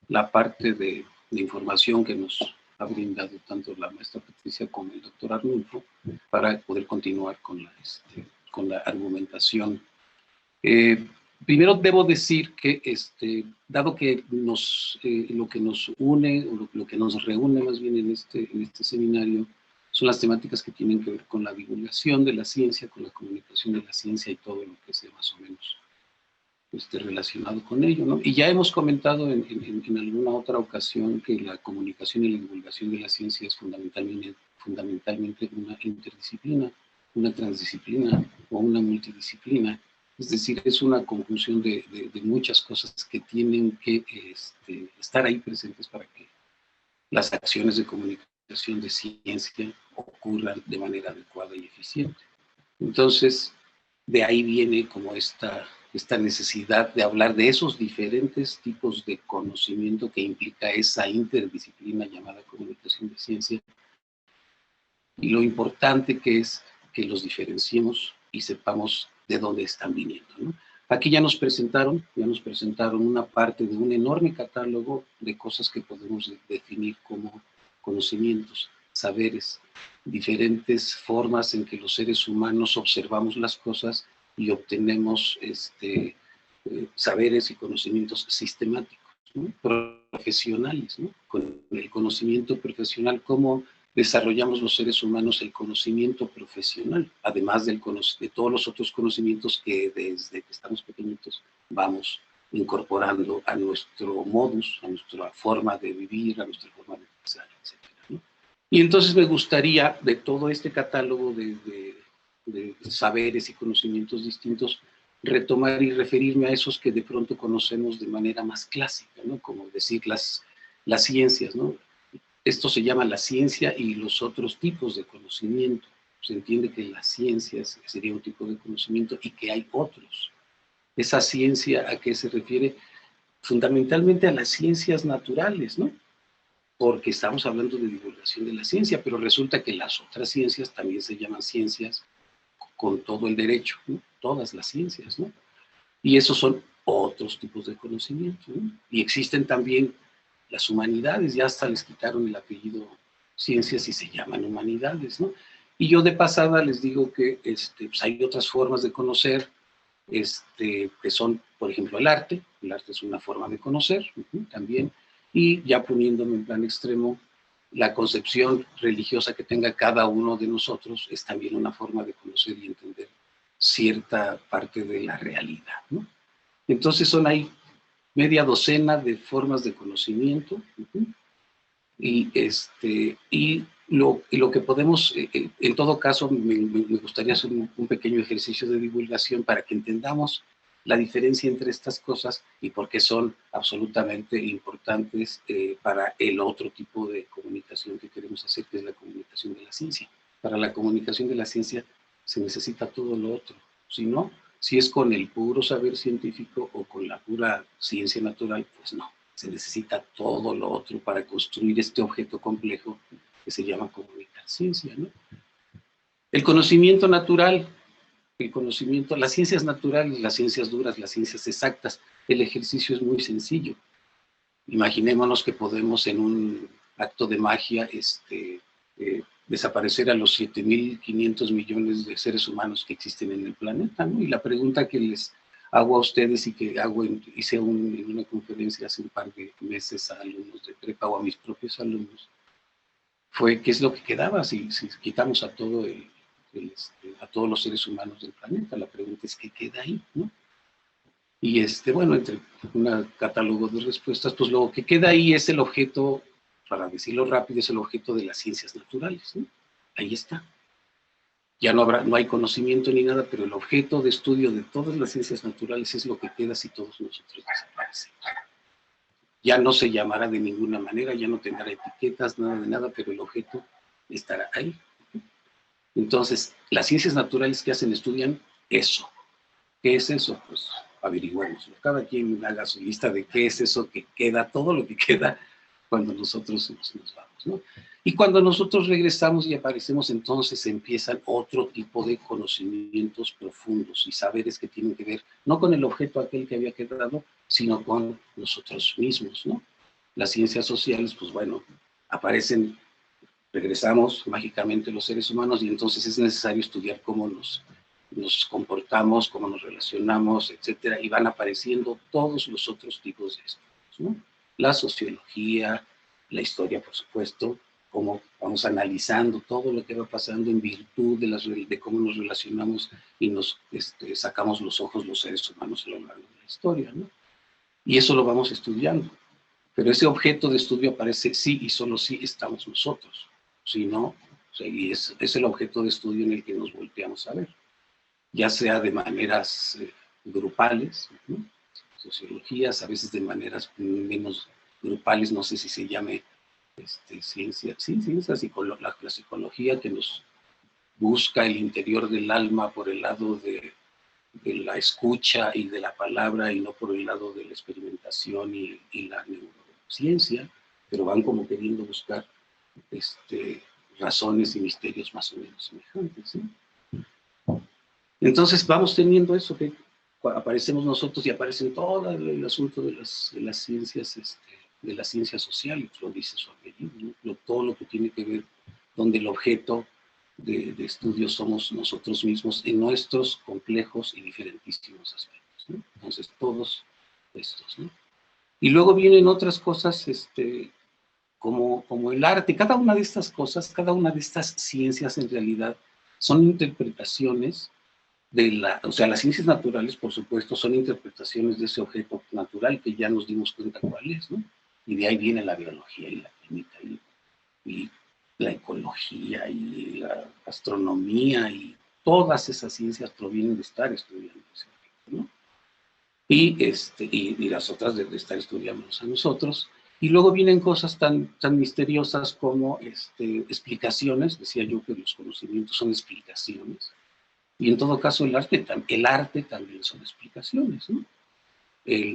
la parte de información que nos ha brindado tanto la maestra Patricia como el doctor Arnulfo para poder continuar con la argumentación. Primero debo decir que, dado que lo que nos une, o lo que nos reúne más bien en este seminario, son las temáticas que tienen que ver con la divulgación de la ciencia, con la comunicación de la ciencia y todo lo que sea más o menos relacionado con ello, ¿no? Y ya hemos comentado en alguna otra ocasión que la comunicación y la divulgación de la ciencia es fundamentalmente una interdisciplina, una transdisciplina o una multidisciplina. Es decir, es una conjunción de muchas cosas que tienen que estar ahí presentes para que las acciones de comunicación de ciencia ocurran de manera adecuada y eficiente. Entonces, de ahí viene como esta necesidad de hablar de esos diferentes tipos de conocimiento que implica esa interdisciplina llamada comunicación de ciencia, y lo importante que es que los diferenciemos y sepamos de dónde están viniendo, ¿no? Aquí ya nos presentaron una parte de un enorme catálogo de cosas que podemos definir como conocimientos, saberes, diferentes formas en que los seres humanos observamos las cosas y obtenemos saberes y conocimientos sistemáticos, ¿no? Profesionales, ¿no? Con el conocimiento profesional, cómo desarrollamos los seres humanos el conocimiento profesional, además de todos los otros conocimientos que desde que estamos pequeñitos vamos incorporando a nuestro modus, a nuestra forma de vivir, a nuestra forma de pensar, etc., ¿no? Y entonces me gustaría, de todo este catálogo de saberes y conocimientos distintos, retomar y referirme a esos que de pronto conocemos de manera más clásica, ¿no? Como decir las ciencias, ¿no? esto se llama la ciencia y los otros tipos de conocimiento. Se entiende que la ciencia sería un tipo de conocimiento y que hay otros. Esa ciencia, ¿a qué se refiere? Fundamentalmente a las ciencias naturales, ¿no? Porque estamos hablando de divulgación de la ciencia, pero resulta que las otras ciencias también se llaman ciencias con todo el derecho, ¿no? Todas las ciencias, ¿no? Y esos son otros tipos de conocimiento, ¿no? Y existen también las humanidades, ya hasta les quitaron el apellido ciencias y se llaman humanidades, ¿no? Y yo de pasada les digo que pues hay otras formas de conocer, que son, por ejemplo, el arte. El arte es una forma de conocer, también. Y ya poniéndome en plan extremo, la concepción religiosa que tenga cada uno de nosotros es también una forma de conocer y entender cierta parte de la realidad, ¿no? Entonces son ahí media docena de formas de conocimiento, y lo que podemos, en todo caso, me gustaría hacer un pequeño ejercicio de divulgación para que entendamos la diferencia entre estas cosas y por qué son absolutamente importantes para el otro tipo de comunicación que queremos hacer, que es la comunicación de la ciencia. Para la comunicación de la ciencia se necesita todo lo otro. Si no, si es con el puro saber científico o con la pura ciencia natural, pues no. Se necesita todo lo otro para construir este objeto complejo que se llama comunicar ciencia, ¿no? El conocimiento natural, las ciencias naturales, las ciencias duras, las ciencias exactas, el ejercicio es muy sencillo. Imaginémonos que podemos en un acto de magia desaparecer a los 7.500 millones de seres humanos que existen en el planeta, ¿no? Y la pregunta que les hago a ustedes y que hice en una conferencia hace un par de meses a alumnos de prepa o a mis propios alumnos, fue qué es lo que quedaba si quitamos a todos los seres humanos del planeta. La pregunta es qué queda ahí, ¿no? Y bueno, entre un catálogo de respuestas, pues lo que queda ahí es el objeto, para decirlo rápido, es el objeto de las ciencias naturales, ¿no? Ahí está. Ya no hay conocimiento ni nada, pero el objeto de estudio de todas las ciencias naturales es lo que queda si todos nosotros desaparecemos. Ya no se llamará de ninguna manera, ya no tendrá etiquetas, nada de nada, pero el objeto estará ahí. Entonces, las ciencias naturales que hacen estudian eso. ¿Qué es eso? Pues averiguemos. Cada quien haga su lista de qué es eso que queda, todo lo que queda cuando nosotros nos vamos, ¿no? Y cuando nosotros regresamos y aparecemos, entonces empiezan otro tipo de conocimientos profundos y saberes que tienen que ver no con el objeto aquel que había quedado, sino con nosotros mismos, ¿no? Las ciencias sociales, pues bueno, aparecen, regresamos mágicamente los seres humanos y entonces es necesario estudiar cómo nos comportamos, cómo nos relacionamos, etcétera, y van apareciendo todos los otros tipos de estudios, ¿no? La sociología, la historia, por supuesto, cómo vamos analizando todo lo que va pasando en virtud de cómo nos relacionamos y nos sacamos los ojos los seres humanos a lo largo de la historia, ¿no? Y eso lo vamos estudiando. Pero ese objeto de estudio aparece sí y solo sí estamos nosotros. Si no, y es el objeto de estudio en el que nos volteamos a ver, ya sea de maneras grupales, ¿no? Sociologías, a veces de maneras menos grupales, no sé si se llame ciencia, sí, la psicología que nos busca el interior del alma por el lado de la escucha y de la palabra y no por el lado de la experimentación y la neurociencia, pero van como queriendo buscar razones y misterios más o menos semejantes, ¿sí? Entonces vamos teniendo eso, que aparecemos nosotros y aparecen todo el asunto de las ciencias, de las ciencias sociales, lo dice su apellido, ¿no? Todo lo que tiene que ver, donde el objeto de estudio somos nosotros mismos en nuestros complejos y diferentísimos aspectos, ¿no? Entonces todos estos, ¿no? Y luego vienen otras cosas, como el arte. Cada una de estas cosas, cada una de estas ciencias en realidad son interpretaciones o sea, las ciencias naturales, por supuesto, son interpretaciones de ese objeto natural que ya nos dimos cuenta cuál es, ¿no? Y de ahí viene la biología y la química y la ecología y la astronomía y todas esas ciencias provienen de estar estudiando ese objeto, ¿no? Y las otras de estar estudiándonos a nosotros. Y luego vienen cosas tan misteriosas como explicaciones, decía yo que los conocimientos son explicaciones, y en todo caso el arte también son explicaciones, ¿no?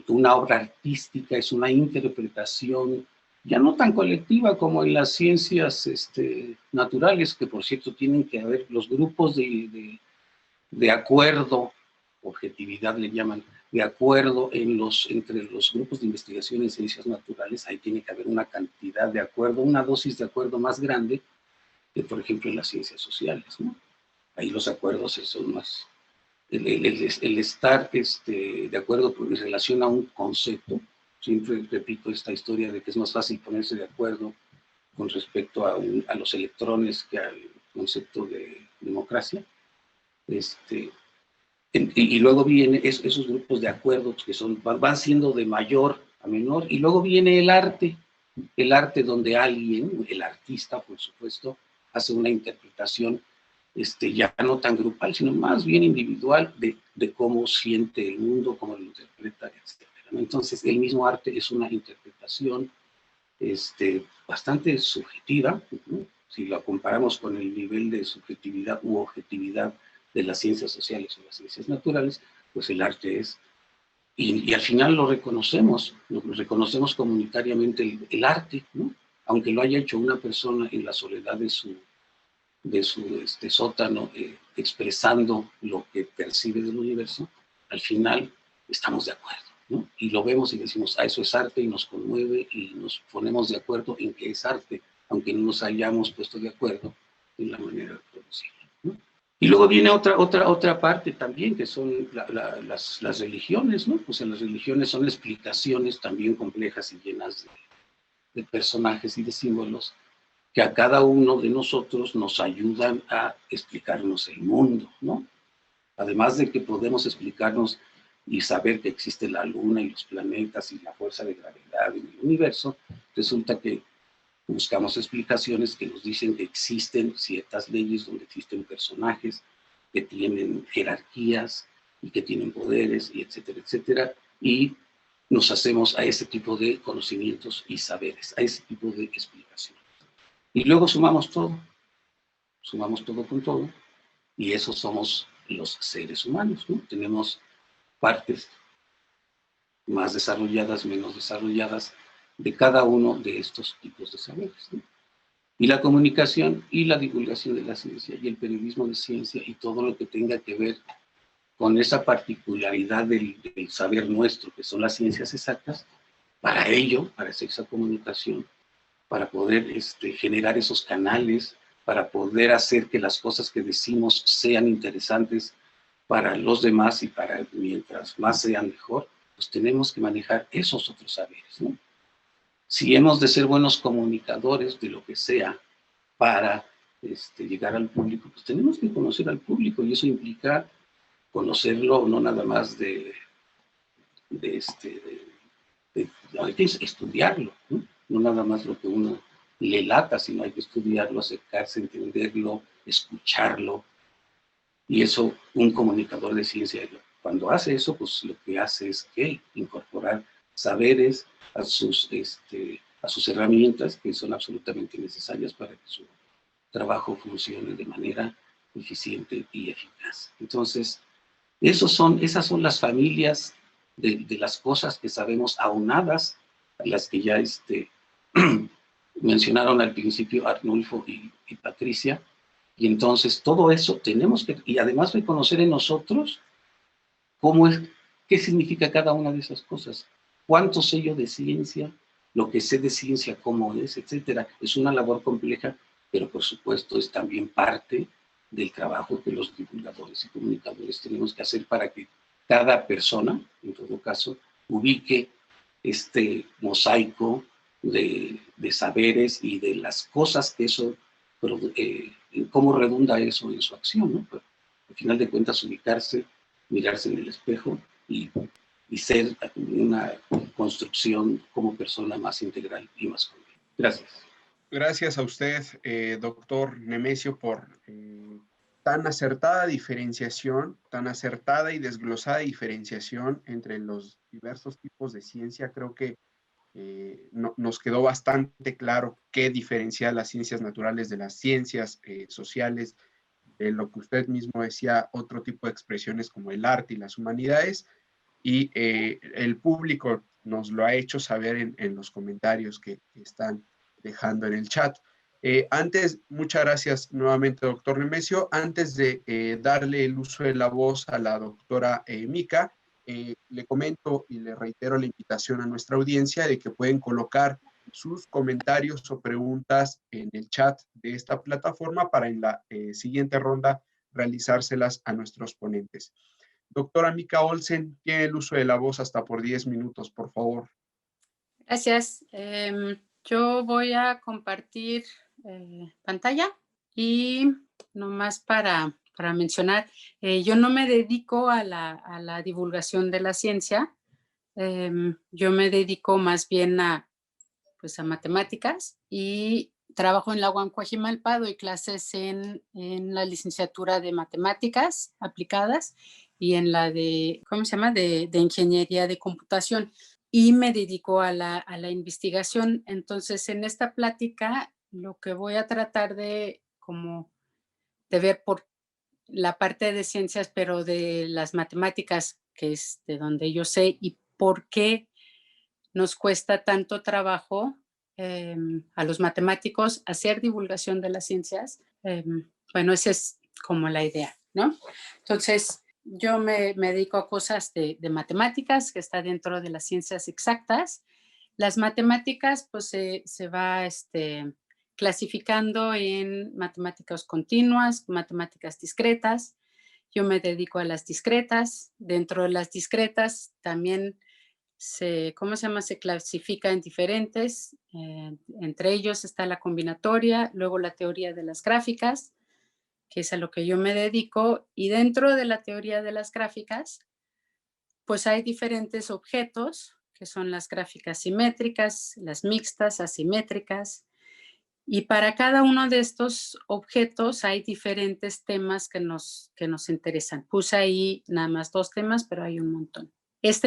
Una obra artística es una interpretación ya no tan colectiva como en las ciencias naturales, que por cierto tienen que haber los grupos de acuerdo, objetividad le llaman, de acuerdo entre los grupos de investigación en ciencias naturales. Ahí tiene que haber una cantidad de acuerdo, una dosis de acuerdo más grande que, por ejemplo, en las ciencias sociales, ¿no? Ahí los acuerdos son más... El estar de acuerdo en relación a un concepto, siempre repito esta historia de que es más fácil ponerse de acuerdo con respecto a los electrones que al concepto de democracia. Y luego vienen esos grupos de acuerdos que van siendo de mayor a menor, y luego viene el arte donde alguien, el artista por supuesto, hace una interpretación ya no tan grupal, sino más bien individual de cómo siente el mundo, cómo lo interpreta, etc. Entonces el mismo arte es una interpretación bastante subjetiva, ¿no? Si lo comparamos con el nivel de subjetividad u objetividad de las ciencias sociales o las ciencias naturales, pues el arte es, y al final lo reconocemos comunitariamente el arte, ¿no? Aunque lo haya hecho una persona en la soledad de su sótano, expresando lo que percibe del universo, al final estamos de acuerdo, ¿no? Y lo vemos y decimos, eso es arte, y nos conmueve, y nos ponemos de acuerdo en que es arte, aunque no nos hayamos puesto de acuerdo en la manera de producirlo, ¿no? Y luego viene otra parte también, que son las religiones, ¿no? Pues en las religiones son explicaciones también complejas y llenas de personajes y de símbolos, que a cada uno de nosotros nos ayudan a explicarnos el mundo, ¿no? Además de que podemos explicarnos y saber que existe la luna y los planetas y la fuerza de gravedad en el universo, resulta que buscamos explicaciones que nos dicen que existen ciertas leyes donde existen personajes que tienen jerarquías y que tienen poderes, y etcétera, etcétera, y nos hacemos a ese tipo de conocimientos y saberes, a ese tipo de explicaciones. Y luego sumamos todo con todo, y esos somos los seres humanos, ¿no? Tenemos partes más desarrolladas, menos desarrolladas, de cada uno de estos tipos de saberes, ¿no? Y la comunicación y la divulgación de la ciencia y el periodismo de ciencia y todo lo que tenga que ver con esa particularidad del saber nuestro, que son las ciencias exactas, para ello, para hacer esa comunicación, para poder generar esos canales, para poder hacer que las cosas que decimos sean interesantes para los demás, y para mientras más sean mejor, pues tenemos que manejar esos otros saberes, ¿no? Si hemos de ser buenos comunicadores de lo que sea para llegar al público, pues tenemos que conocer al público, y eso implica conocerlo no nada más hay que estudiarlo, ¿no? No nada más lo que uno le lata, sino hay que estudiarlo, acercarse, entenderlo, escucharlo. Y eso, un comunicador de ciencia, cuando hace eso, pues lo que hace es incorporar saberes a sus herramientas, que son absolutamente necesarias para que su trabajo funcione de manera eficiente y eficaz. Entonces, esas son las familias de las cosas que sabemos, aunadas a las que ya mencionaron al principio Arnulfo y Patricia. Y entonces todo eso tenemos que, y además reconocer en nosotros qué significa cada una de esas cosas, cuánto sé yo de ciencia, lo que sé de ciencia, cómo es, etcétera. Es una labor compleja, pero por supuesto es también parte del trabajo que los divulgadores y comunicadores tenemos que hacer para que cada persona, en todo caso, ubique este mosaico de saberes y de las cosas que eso, cómo redunda eso en su acción, ¿no? Pero, al final de cuentas, ubicarse, mirarse en el espejo y ser una construcción como persona más integral y más completa. Gracias. Gracias a usted, doctor Nemesio, por tan acertada diferenciación, tan acertada y desglosada diferenciación entre los diversos tipos de ciencia. Creo que nos quedó bastante claro qué diferencia las ciencias naturales de las ciencias sociales, lo que usted mismo decía, otro tipo de expresiones como el arte y las humanidades, y el público nos lo ha hecho saber en los comentarios que están dejando en el chat. Muchas gracias nuevamente, doctor Nemesio. Antes de darle el uso de la voz a la doctora Mica, le comento y le reitero la invitación a nuestra audiencia de que pueden colocar sus comentarios o preguntas en el chat de esta plataforma para en la siguiente ronda realizárselas a nuestros ponentes. Doctora Mica Olsen, tiene el uso de la voz hasta por 10 minutos, por favor. Gracias. Yo voy a compartir pantalla y nomás para mencionar, yo no me dedico a la divulgación de la ciencia, yo me dedico más bien a matemáticas y trabajo en la UAM Coajimalpa, doy clases en la licenciatura de matemáticas aplicadas y en la de, ¿cómo se llama?, de ingeniería de computación, y me dedico a la investigación. Entonces, en esta plática, lo que voy a tratar de ver por la parte de ciencias, pero de las matemáticas, que es de donde yo sé, y por qué nos cuesta tanto trabajo a los matemáticos hacer divulgación de las ciencias. Bueno, esa es como la idea, ¿no? Entonces, yo me dedico a cosas de matemáticas, que está dentro de las ciencias exactas. Las matemáticas, pues, se va clasificando en matemáticas continuas, matemáticas discretas. Yo me dedico a las discretas. Dentro de las discretas también se clasifica en diferentes. Entre ellos está la combinatoria, luego la teoría de las gráficas, que es a lo que yo me dedico, y dentro de la teoría de las gráficas, pues hay diferentes objetos, que son las gráficas simétricas, las mixtas, asimétricas, y para cada uno de estos objetos hay diferentes temas que nos interesan. Puse ahí nada más 2 temas, pero hay un montón.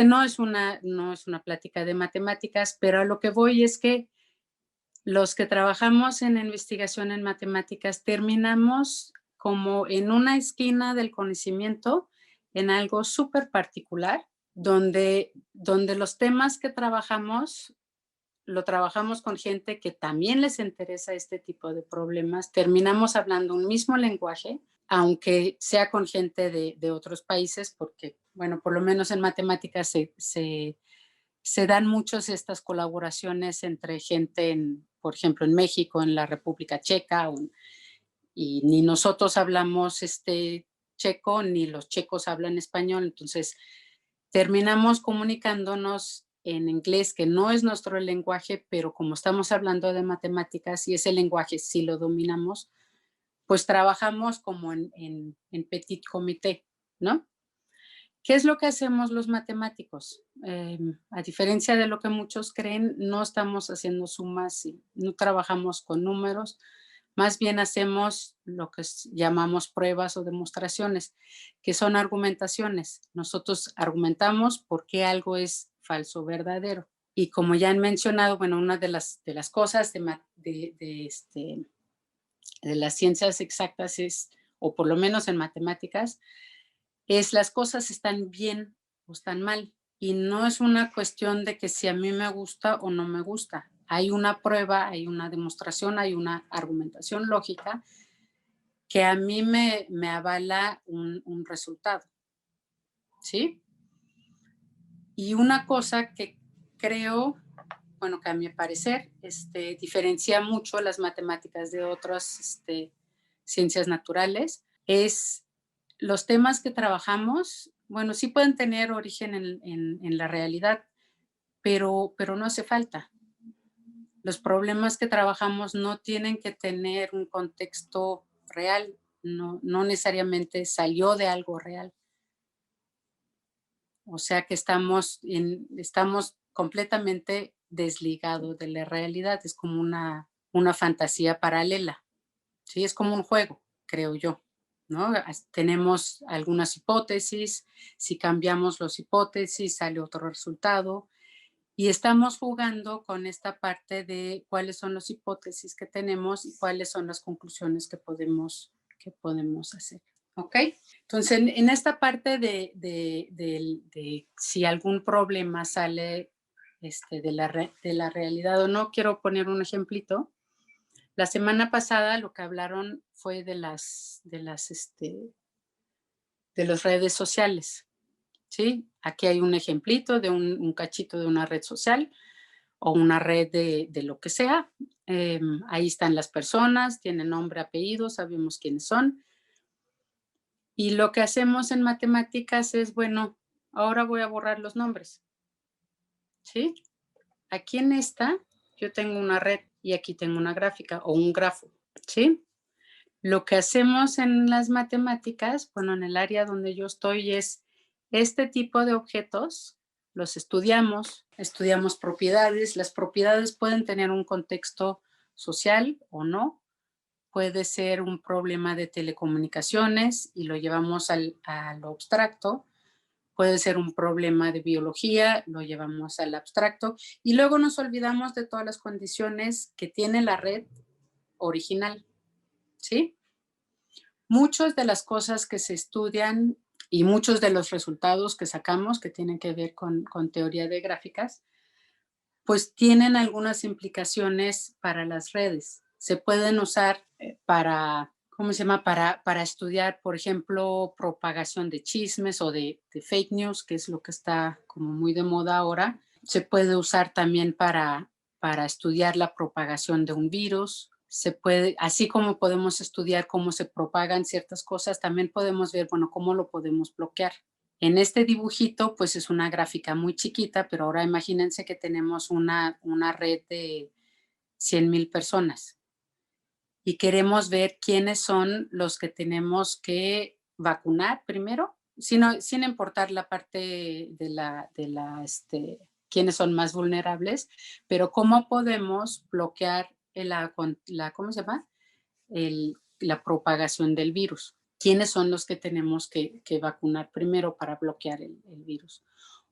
No es una plática de matemáticas, pero a lo que voy es que los que trabajamos en investigación en matemáticas terminamos como en una esquina del conocimiento, en algo súper particular, donde los temas que trabajamos, lo trabajamos con gente que también les interesa este tipo de problemas, terminamos hablando un mismo lenguaje, aunque sea con gente de otros países, porque, bueno, por lo menos en matemáticas se dan muchas estas colaboraciones entre gente, por ejemplo, en México, en la República Checa, y ni nosotros hablamos checo, ni los checos hablan español, entonces terminamos comunicándonos en inglés, que no es nuestro lenguaje, pero como estamos hablando de matemáticas y ese lenguaje sí lo dominamos, pues trabajamos como en petit comité, ¿no? ¿Qué es lo que hacemos los matemáticos? A diferencia de lo que muchos creen, no estamos haciendo sumas y no trabajamos con números, más bien hacemos lo que llamamos pruebas o demostraciones, que son argumentaciones. Nosotros argumentamos por qué algo es falso o verdadero. Y como ya han mencionado, bueno, una de las cosas de las ciencias exactas es, o por lo menos en matemáticas, es las cosas están bien o están mal. Y no es una cuestión de que si a mí me gusta o no me gusta. Hay una prueba, hay una demostración, hay una argumentación lógica que a mí me avala un resultado. ¿Sí? Y una cosa que creo, bueno, que a mi parecer diferencia mucho las matemáticas de otras ciencias naturales, es los temas que trabajamos, bueno, sí pueden tener origen en la realidad, pero no hace falta. Los problemas que trabajamos no tienen que tener un contexto real, no necesariamente salió de algo real. O sea que estamos completamente desligados de la realidad, es como una fantasía paralela, ¿sí? Es como un juego, creo yo, ¿no? Tenemos algunas hipótesis, si cambiamos las hipótesis sale otro resultado, Y estamos jugando con esta parte de cuáles son las hipótesis que tenemos y cuáles son las conclusiones que podemos hacer. ¿Ok? Entonces, en esta parte de si algún problema sale de la realidad o no, quiero poner un ejemplito. La semana pasada lo que hablaron fue de las redes sociales. ¿Sí? Aquí hay un ejemplito de un cachito de una red social o una red de lo que sea. Ahí están las personas, tienen nombre, apellido, sabemos quiénes son. Y lo que hacemos en matemáticas es, bueno, ahora voy a borrar los nombres. ¿Sí? Aquí en esta yo tengo una red y aquí tengo una gráfica o un grafo. ¿Sí? Lo que hacemos en las matemáticas, bueno, en el área donde yo estoy es este tipo de objetos, los estudiamos propiedades. Las propiedades pueden tener un contexto social o no. Puede ser un problema de telecomunicaciones y lo llevamos a lo abstracto. Puede ser un problema de biología, lo llevamos al abstracto. Y luego nos olvidamos de todas las condiciones que tiene la red original. ¿Sí? Muchas de las cosas que se estudian y muchos de los resultados que sacamos que tienen que ver con teoría de gráficas, pues tienen algunas implicaciones para las redes. Se pueden usar para estudiar, por ejemplo, propagación de chismes o de fake news, que es lo que está como muy de moda ahora. Se puede usar también para estudiar la propagación de un virus. Así como podemos estudiar cómo se propagan ciertas cosas, también podemos ver, bueno, cómo lo podemos bloquear. En este dibujito, pues es una gráfica muy chiquita, pero ahora imagínense que tenemos una red de 100,000 personas y queremos ver quiénes son los que tenemos que vacunar primero, sin importar la parte de quiénes son más vulnerables, pero cómo podemos bloquear la propagación del virus. ¿Quiénes son los que tenemos que vacunar primero para bloquear el virus?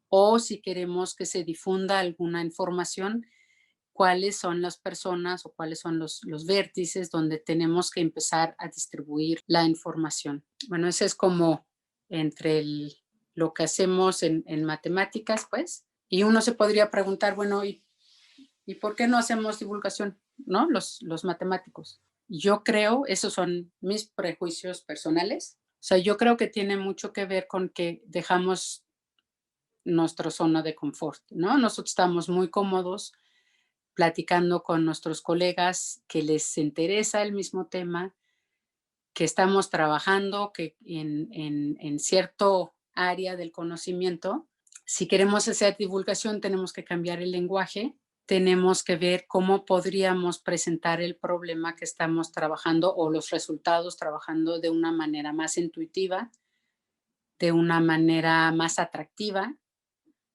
O si queremos que se difunda alguna información, cuáles son las personas o cuáles son los vértices donde tenemos que empezar a distribuir la información. Bueno, ese es como entre lo que hacemos en matemáticas, pues. Y uno se podría preguntar, bueno, ¿y por qué no hacemos divulgación, no? Los matemáticos. Yo creo, esos son mis prejuicios personales. O sea, yo creo que tiene mucho que ver con que dejamos nuestra zona de confort, ¿no? Nosotros estamos muy cómodos platicando con nuestros colegas que les interesa el mismo tema, que estamos trabajando que en cierto área del conocimiento. Si queremos hacer divulgación, tenemos que cambiar el lenguaje, tenemos que ver cómo podríamos presentar el problema que estamos trabajando o los resultados trabajando de una manera más intuitiva, de una manera más atractiva.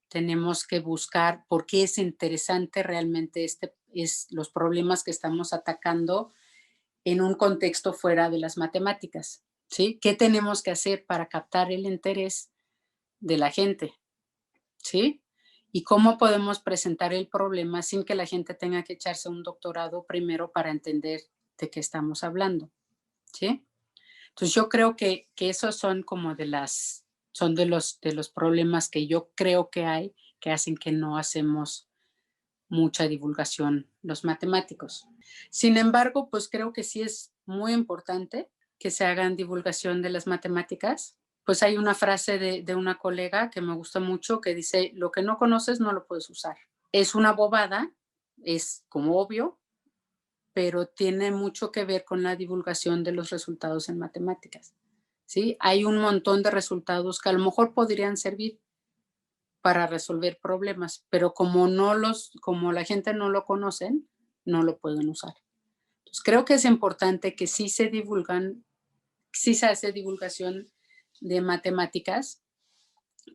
Tenemos que buscar por qué es interesante realmente los problemas que estamos atacando en un contexto fuera de las matemáticas, ¿sí? ¿Qué tenemos que hacer para captar el interés de la gente? ¿Sí? Y cómo podemos presentar el problema sin que la gente tenga que echarse un doctorado primero para entender de qué estamos hablando, ¿sí? Entonces yo creo que esos son como de los problemas que yo creo que hay, que hacen que no hacemos mucha divulgación los matemáticos. Sin embargo, pues creo que sí es muy importante que se hagan divulgación de las matemáticas. Pues hay una frase de una colega que me gusta mucho que dice, lo que no conoces no lo puedes usar. Es una bobada, es como obvio, pero tiene mucho que ver con la divulgación de los resultados en matemáticas, ¿sí? Hay un montón de resultados que a lo mejor podrían servir para resolver problemas, pero como la gente no lo conocen, no lo pueden usar. Entonces, creo que es importante que sí se hace divulgación de matemáticas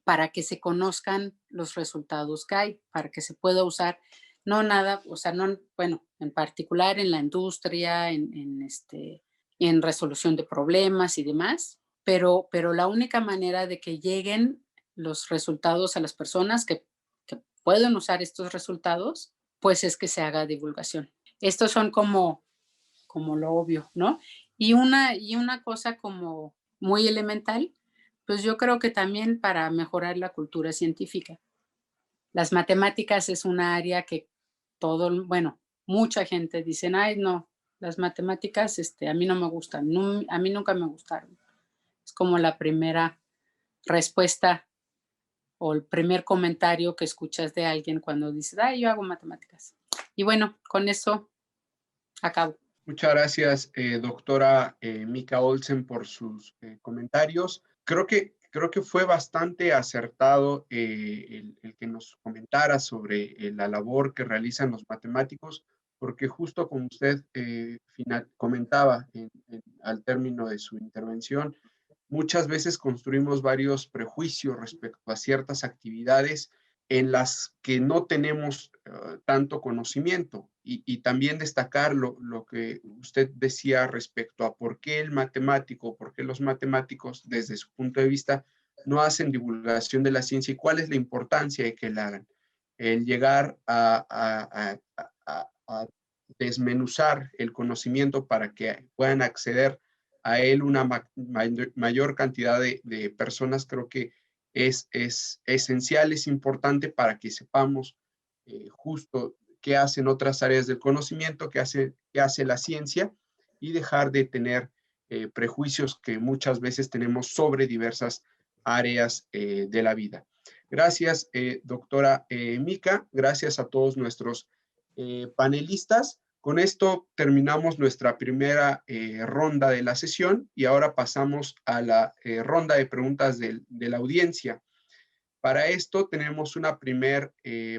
para que se conozcan los resultados que hay, para que se pueda usar, en particular en la industria, en resolución de problemas y demás, pero la única manera de que lleguen los resultados a las personas, que pueden usar estos resultados, pues es que se haga divulgación. Estos son como lo obvio, ¿no? Y una cosa como muy elemental, pues yo creo que también para mejorar la cultura científica. Las matemáticas es una área que mucha gente dice, ay, no, las matemáticas a mí no me gustan, a mí nunca me gustaron. Es como la primera respuesta o el primer comentario que escuchas de alguien cuando dices, ay, yo hago matemáticas. Y bueno, con eso acabo. Muchas gracias, doctora Mika Olsen, por sus comentarios. Creo que fue bastante acertado el que nos comentara sobre la labor que realizan los matemáticos, porque justo como usted comentaba al término de su intervención, muchas veces construimos varios prejuicios respecto a ciertas actividades en las que no tenemos tanto conocimiento y también destacar lo que usted decía respecto a por qué el matemático, por qué los matemáticos desde su punto de vista no hacen divulgación de la ciencia y cuál es la importancia de que la hagan. El llegar a desmenuzar el conocimiento para que puedan acceder a él una mayor cantidad de personas, creo que es esencial, es importante para que sepamos justo qué hacen otras áreas del conocimiento, qué hace la ciencia y dejar de tener prejuicios que muchas veces tenemos sobre diversas áreas de la vida. Gracias, doctora Mika. Gracias a todos nuestros panelistas. Con esto terminamos nuestra primera ronda de la sesión y ahora pasamos a la ronda de preguntas de la audiencia. Para esto tenemos una primera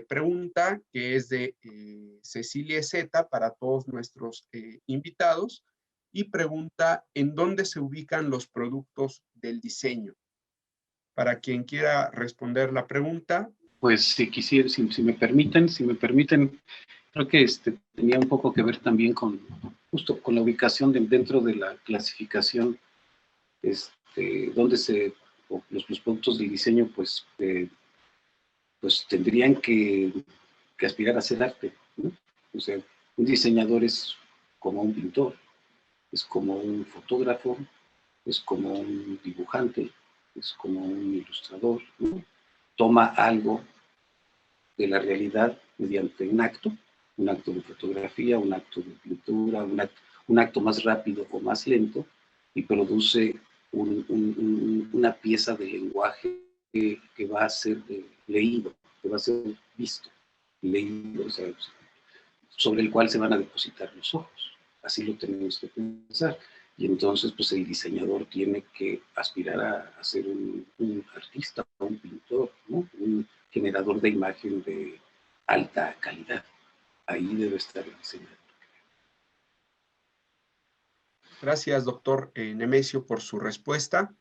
pregunta que es de Cecilia Zeta para todos nuestros invitados y pregunta: ¿en dónde se ubican los productos del diseño? Para quien quiera responder la pregunta. Pues si quisiera, si me permiten, creo que tenía un poco que ver también justo con la ubicación dentro de la clasificación, donde los productos del diseño, pues tendrían que aspirar a hacer arte, ¿no? O sea, un diseñador es como un pintor, es como un fotógrafo, es como un dibujante, es como un ilustrador, ¿no? Toma algo de la realidad mediante un acto de fotografía, un acto de pintura, un acto más rápido o más lento, y produce una pieza de lenguaje que va a ser leído, que va a ser visto, leído, o sea, sobre el cual se van a depositar los ojos. Así lo tenemos que pensar. Y entonces, pues el diseñador tiene que aspirar a ser un artista, un pintor, ¿no? Un generador de imagen de alta calidad. Ahí debe estar el diseñador. Gracias, doctor Nemesio, por su respuesta.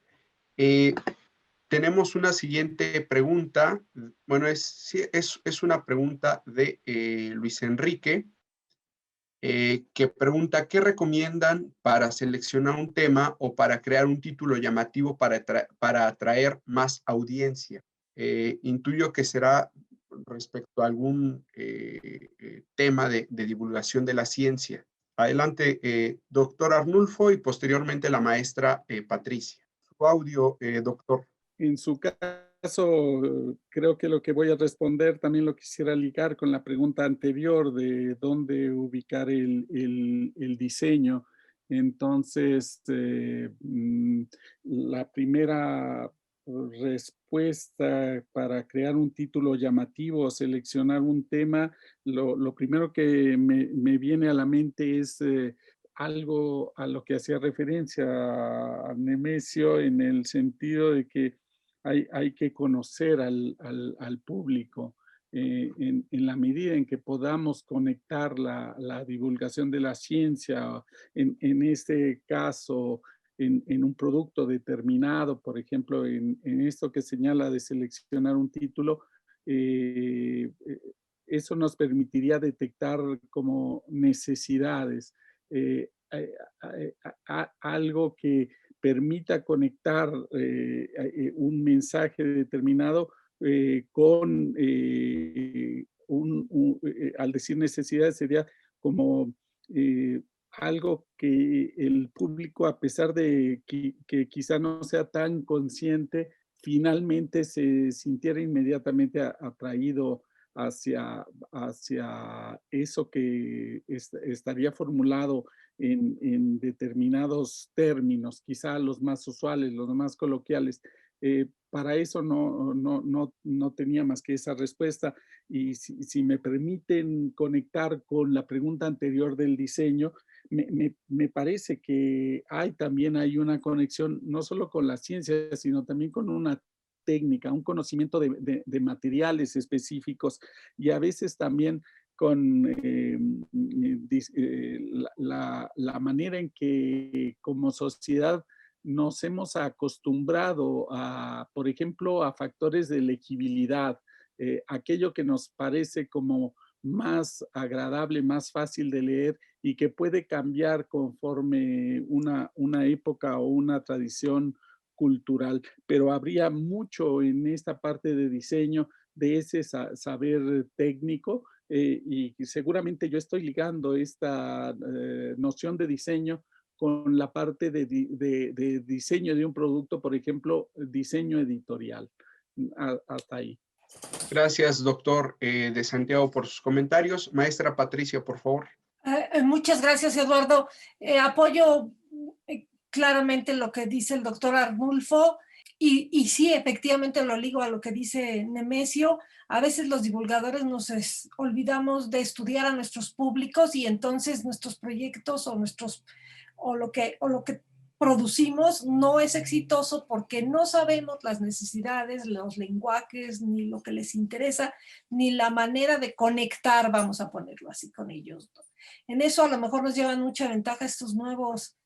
Tenemos una siguiente pregunta. Bueno, es una pregunta de Luis Enrique, que pregunta: ¿qué recomiendan para seleccionar un tema o para crear un título llamativo para atraer más audiencia? Intuyo que será respecto a algún tema de divulgación de la ciencia. Adelante, doctor Arnulfo, y posteriormente la maestra Patricia. Su audio, doctor. En su caso, creo que lo que voy a responder también lo quisiera ligar con la pregunta anterior de dónde ubicar el diseño. Entonces, la primera respuesta para crear un título llamativo o seleccionar un tema, lo primero que me viene a la mente es algo a lo que hacía referencia a Nemesio, en el sentido de que hay que conocer al público. En la medida en que podamos conectar la divulgación de la ciencia, en este caso, en un producto determinado, por ejemplo, en esto que señala de seleccionar un título, eso nos permitiría detectar como necesidades, algo que permita conectar un mensaje determinado al decir necesidades, sería como algo que el público, a pesar de que quizá no sea tan consciente, finalmente se sintiera inmediatamente atraído hacia eso que estaría formulado en determinados términos, quizá los más usuales, los más coloquiales. Para eso no tenía más que esa respuesta. Y si me permiten conectar con la pregunta anterior del diseño, me parece que también hay una conexión no solo con la ciencia, sino también con una técnica, un conocimiento de materiales específicos y a veces también con la manera en que como sociedad nos hemos acostumbrado por ejemplo, a factores de legibilidad, aquello que nos parece como más agradable, más fácil de leer y que puede cambiar conforme una época o una tradición cultural, pero habría mucho en esta parte de diseño de ese saber técnico y seguramente yo estoy ligando esta noción de diseño con la parte de diseño de un producto, por ejemplo, diseño editorial. Hasta ahí. Gracias, doctor de Santiago, por sus comentarios. Maestra Patricia, por favor. Muchas gracias, Eduardo. Apoyo claramente lo que dice el doctor Arnulfo y sí, efectivamente lo ligo a lo que dice Nemesio. A veces los divulgadores nos olvidamos de estudiar a nuestros públicos y entonces nuestros proyectos o lo que producimos no es exitoso porque no sabemos las necesidades, los lenguajes, ni lo que les interesa, ni la manera de conectar, vamos a ponerlo así, con ellos. En eso a lo mejor nos llevan mucha ventaja estos nuevos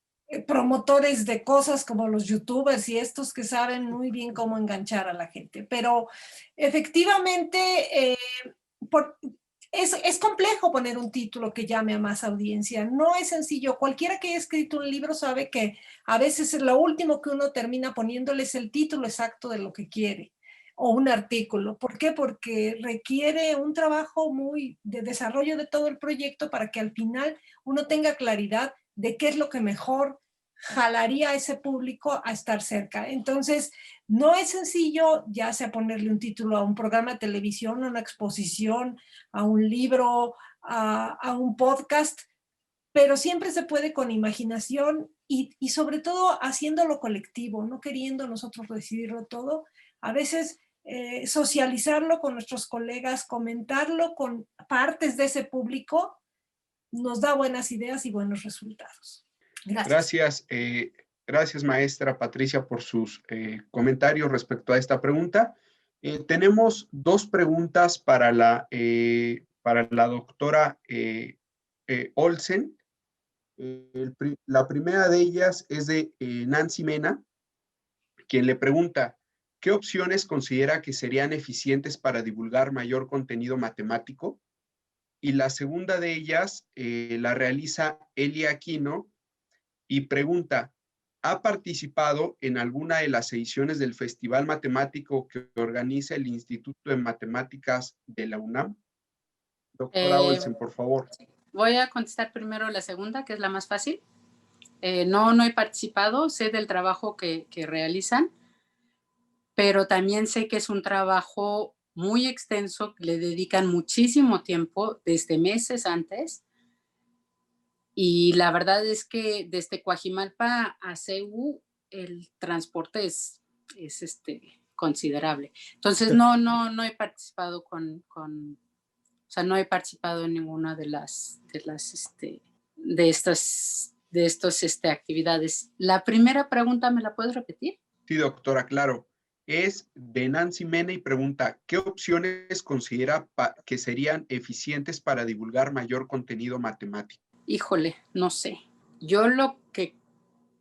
promotores de cosas como los youtubers y estos que saben muy bien cómo enganchar a la gente. Pero efectivamente es complejo poner un título que llame a más audiencia. No es sencillo. Cualquiera que haya escrito un libro sabe que a veces lo último que uno termina poniéndole es el título exacto de lo que quiere o un artículo. ¿Por qué? Porque requiere un trabajo de desarrollo de todo el proyecto para que al final uno tenga claridad de qué es lo que mejor jalaría a ese público a estar cerca. Entonces, no es sencillo ya sea ponerle un título a un programa de televisión, a una exposición, a un libro, a un podcast, pero siempre se puede con imaginación y sobre todo haciéndolo colectivo, no queriendo nosotros decidirlo todo. A veces socializarlo con nuestros colegas, comentarlo con partes de ese público, nos da buenas ideas y buenos resultados. Gracias. Gracias, maestra Patricia, por sus comentarios respecto a esta pregunta. Tenemos dos preguntas para la doctora Olsen. La primera de ellas es de Nancy Mena, quien le pregunta, ¿qué opciones considera que serían eficientes para divulgar mayor contenido matemático? Y la segunda de ellas la realiza Elia Aquino y pregunta, ¿ha participado en alguna de las ediciones del Festival Matemático que organiza el Instituto de Matemáticas de la UNAM? Doctora Olsen, por favor. Voy a contestar primero la segunda, que es la más fácil. No he participado, sé del trabajo que realizan, pero también sé que es un trabajo muy extenso, le dedican muchísimo tiempo, desde meses antes, y la verdad es que desde Coajimalpa a CEU el transporte es considerable. Entonces no he participado o sea, no he participado en ninguna de estas actividades. La primera pregunta, ¿me la puedes repetir? Sí, doctora, claro. Es de Nancy Mena y pregunta, ¿qué opciones considera que serían eficientes para divulgar mayor contenido matemático? Híjole, no sé. Yo lo que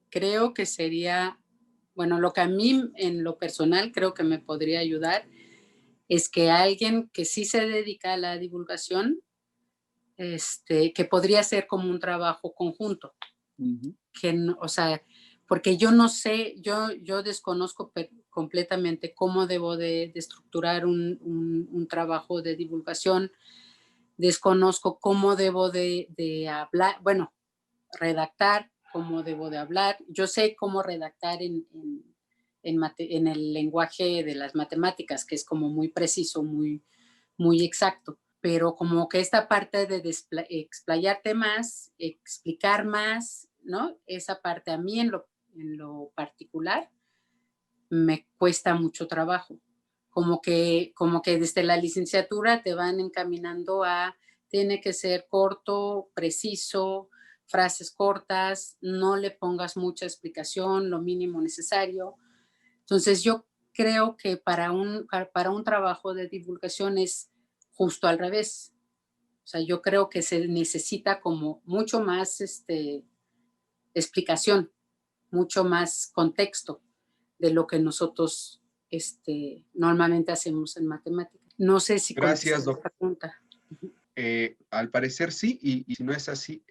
creo que sería, bueno, lo que a mí en lo personal creo que me podría ayudar es que alguien que sí se dedica a la divulgación, que podría ser como un trabajo conjunto. Uh-huh. O sea, porque yo no sé, yo desconozco completamente cómo debo de estructurar un trabajo de divulgación. Desconozco cómo debo de hablar, bueno, redactar, cómo debo de hablar. Yo sé cómo redactar en el lenguaje de las matemáticas, que es como muy preciso, muy exacto, pero como que esta parte de explayarte más, explicar más, ¿no? Esa parte a mí en lo particular me cuesta mucho trabajo. Como que desde la licenciatura te van encaminando a, tiene que ser corto, preciso, frases cortas, no le pongas mucha explicación, lo mínimo necesario. Entonces yo creo que para un trabajo de divulgación es justo al revés. O sea, yo creo que se necesita como mucho más explicación, mucho más contexto de lo que nosotros normalmente hacemos en matemáticas. No sé si Gracias, contesté esta pregunta. Al parecer sí, y si no es así,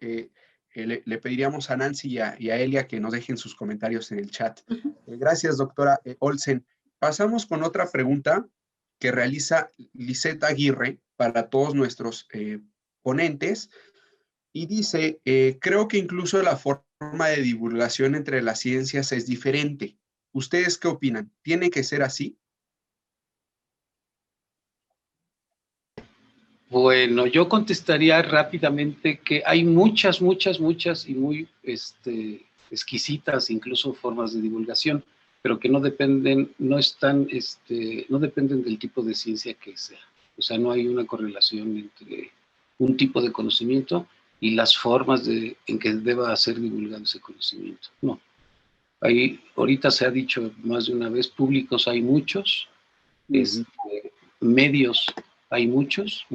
le pediríamos a Nancy y a Elia que nos dejen sus comentarios en el chat. Gracias, doctora Olsen. Pasamos con otra pregunta que realiza Lisette Aguirre para todos nuestros ponentes y dice, creo que incluso la forma de divulgación entre las ciencias es diferente. ¿Ustedes qué opinan? ¿Tiene que ser así? Bueno, yo contestaría rápidamente que hay muchas y muy exquisitas incluso formas de divulgación, pero que no dependen, no están, no dependen del tipo de ciencia que sea. O sea, no hay una correlación entre un tipo de conocimiento y las formas en que deba ser divulgado ese conocimiento. No. Ahorita se ha dicho más de una vez, públicos hay muchos, medios hay muchos,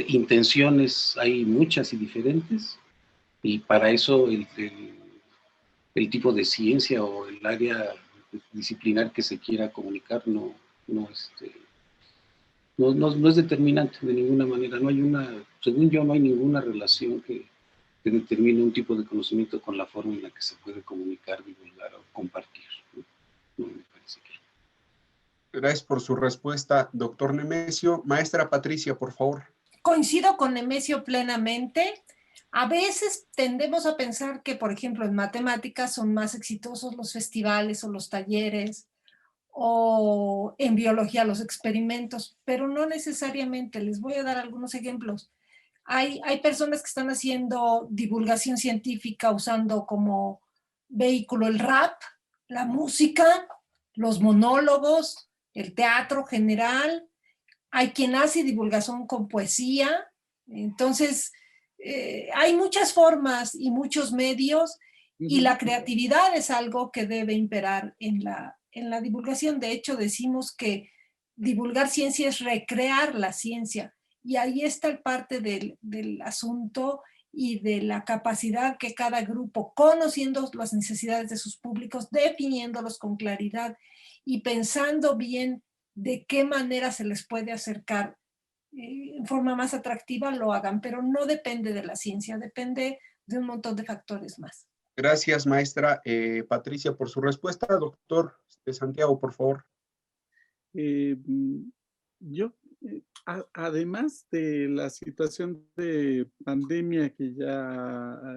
intenciones hay muchas y diferentes, y para eso el tipo de ciencia o el área disciplinar que se quiera comunicar no es determinante de ninguna manera. No hay según yo, no hay ninguna relación que determine un tipo de conocimiento con la forma en la que se puede comunicar, divulgar o compartir. No me parece que. Gracias por su respuesta, doctor Nemesio. Maestra Patricia, por favor. Coincido con Nemesio plenamente. A veces tendemos a pensar que, por ejemplo, en matemáticas son más exitosos los festivales o los talleres, o en biología los experimentos, pero no necesariamente. Les voy a dar algunos ejemplos. Hay personas que están haciendo divulgación científica usando como vehículo el rap, la música, los monólogos, el teatro general. Hay quien hace divulgación con poesía. Entonces, hay muchas formas y muchos medios, y la creatividad es algo que debe imperar en la divulgación. De hecho, decimos que divulgar ciencia es recrear la ciencia, y ahí está el parte del asunto y de la capacidad que cada grupo, conociendo las necesidades de sus públicos, definiéndolos con claridad y pensando bien de qué manera se les puede acercar en forma más atractiva, lo hagan, pero no depende de la ciencia, depende de un montón de factores más. Gracias, maestra Patricia, por su respuesta. Doctor Santiago, por favor. Yo, además de la situación de pandemia que ya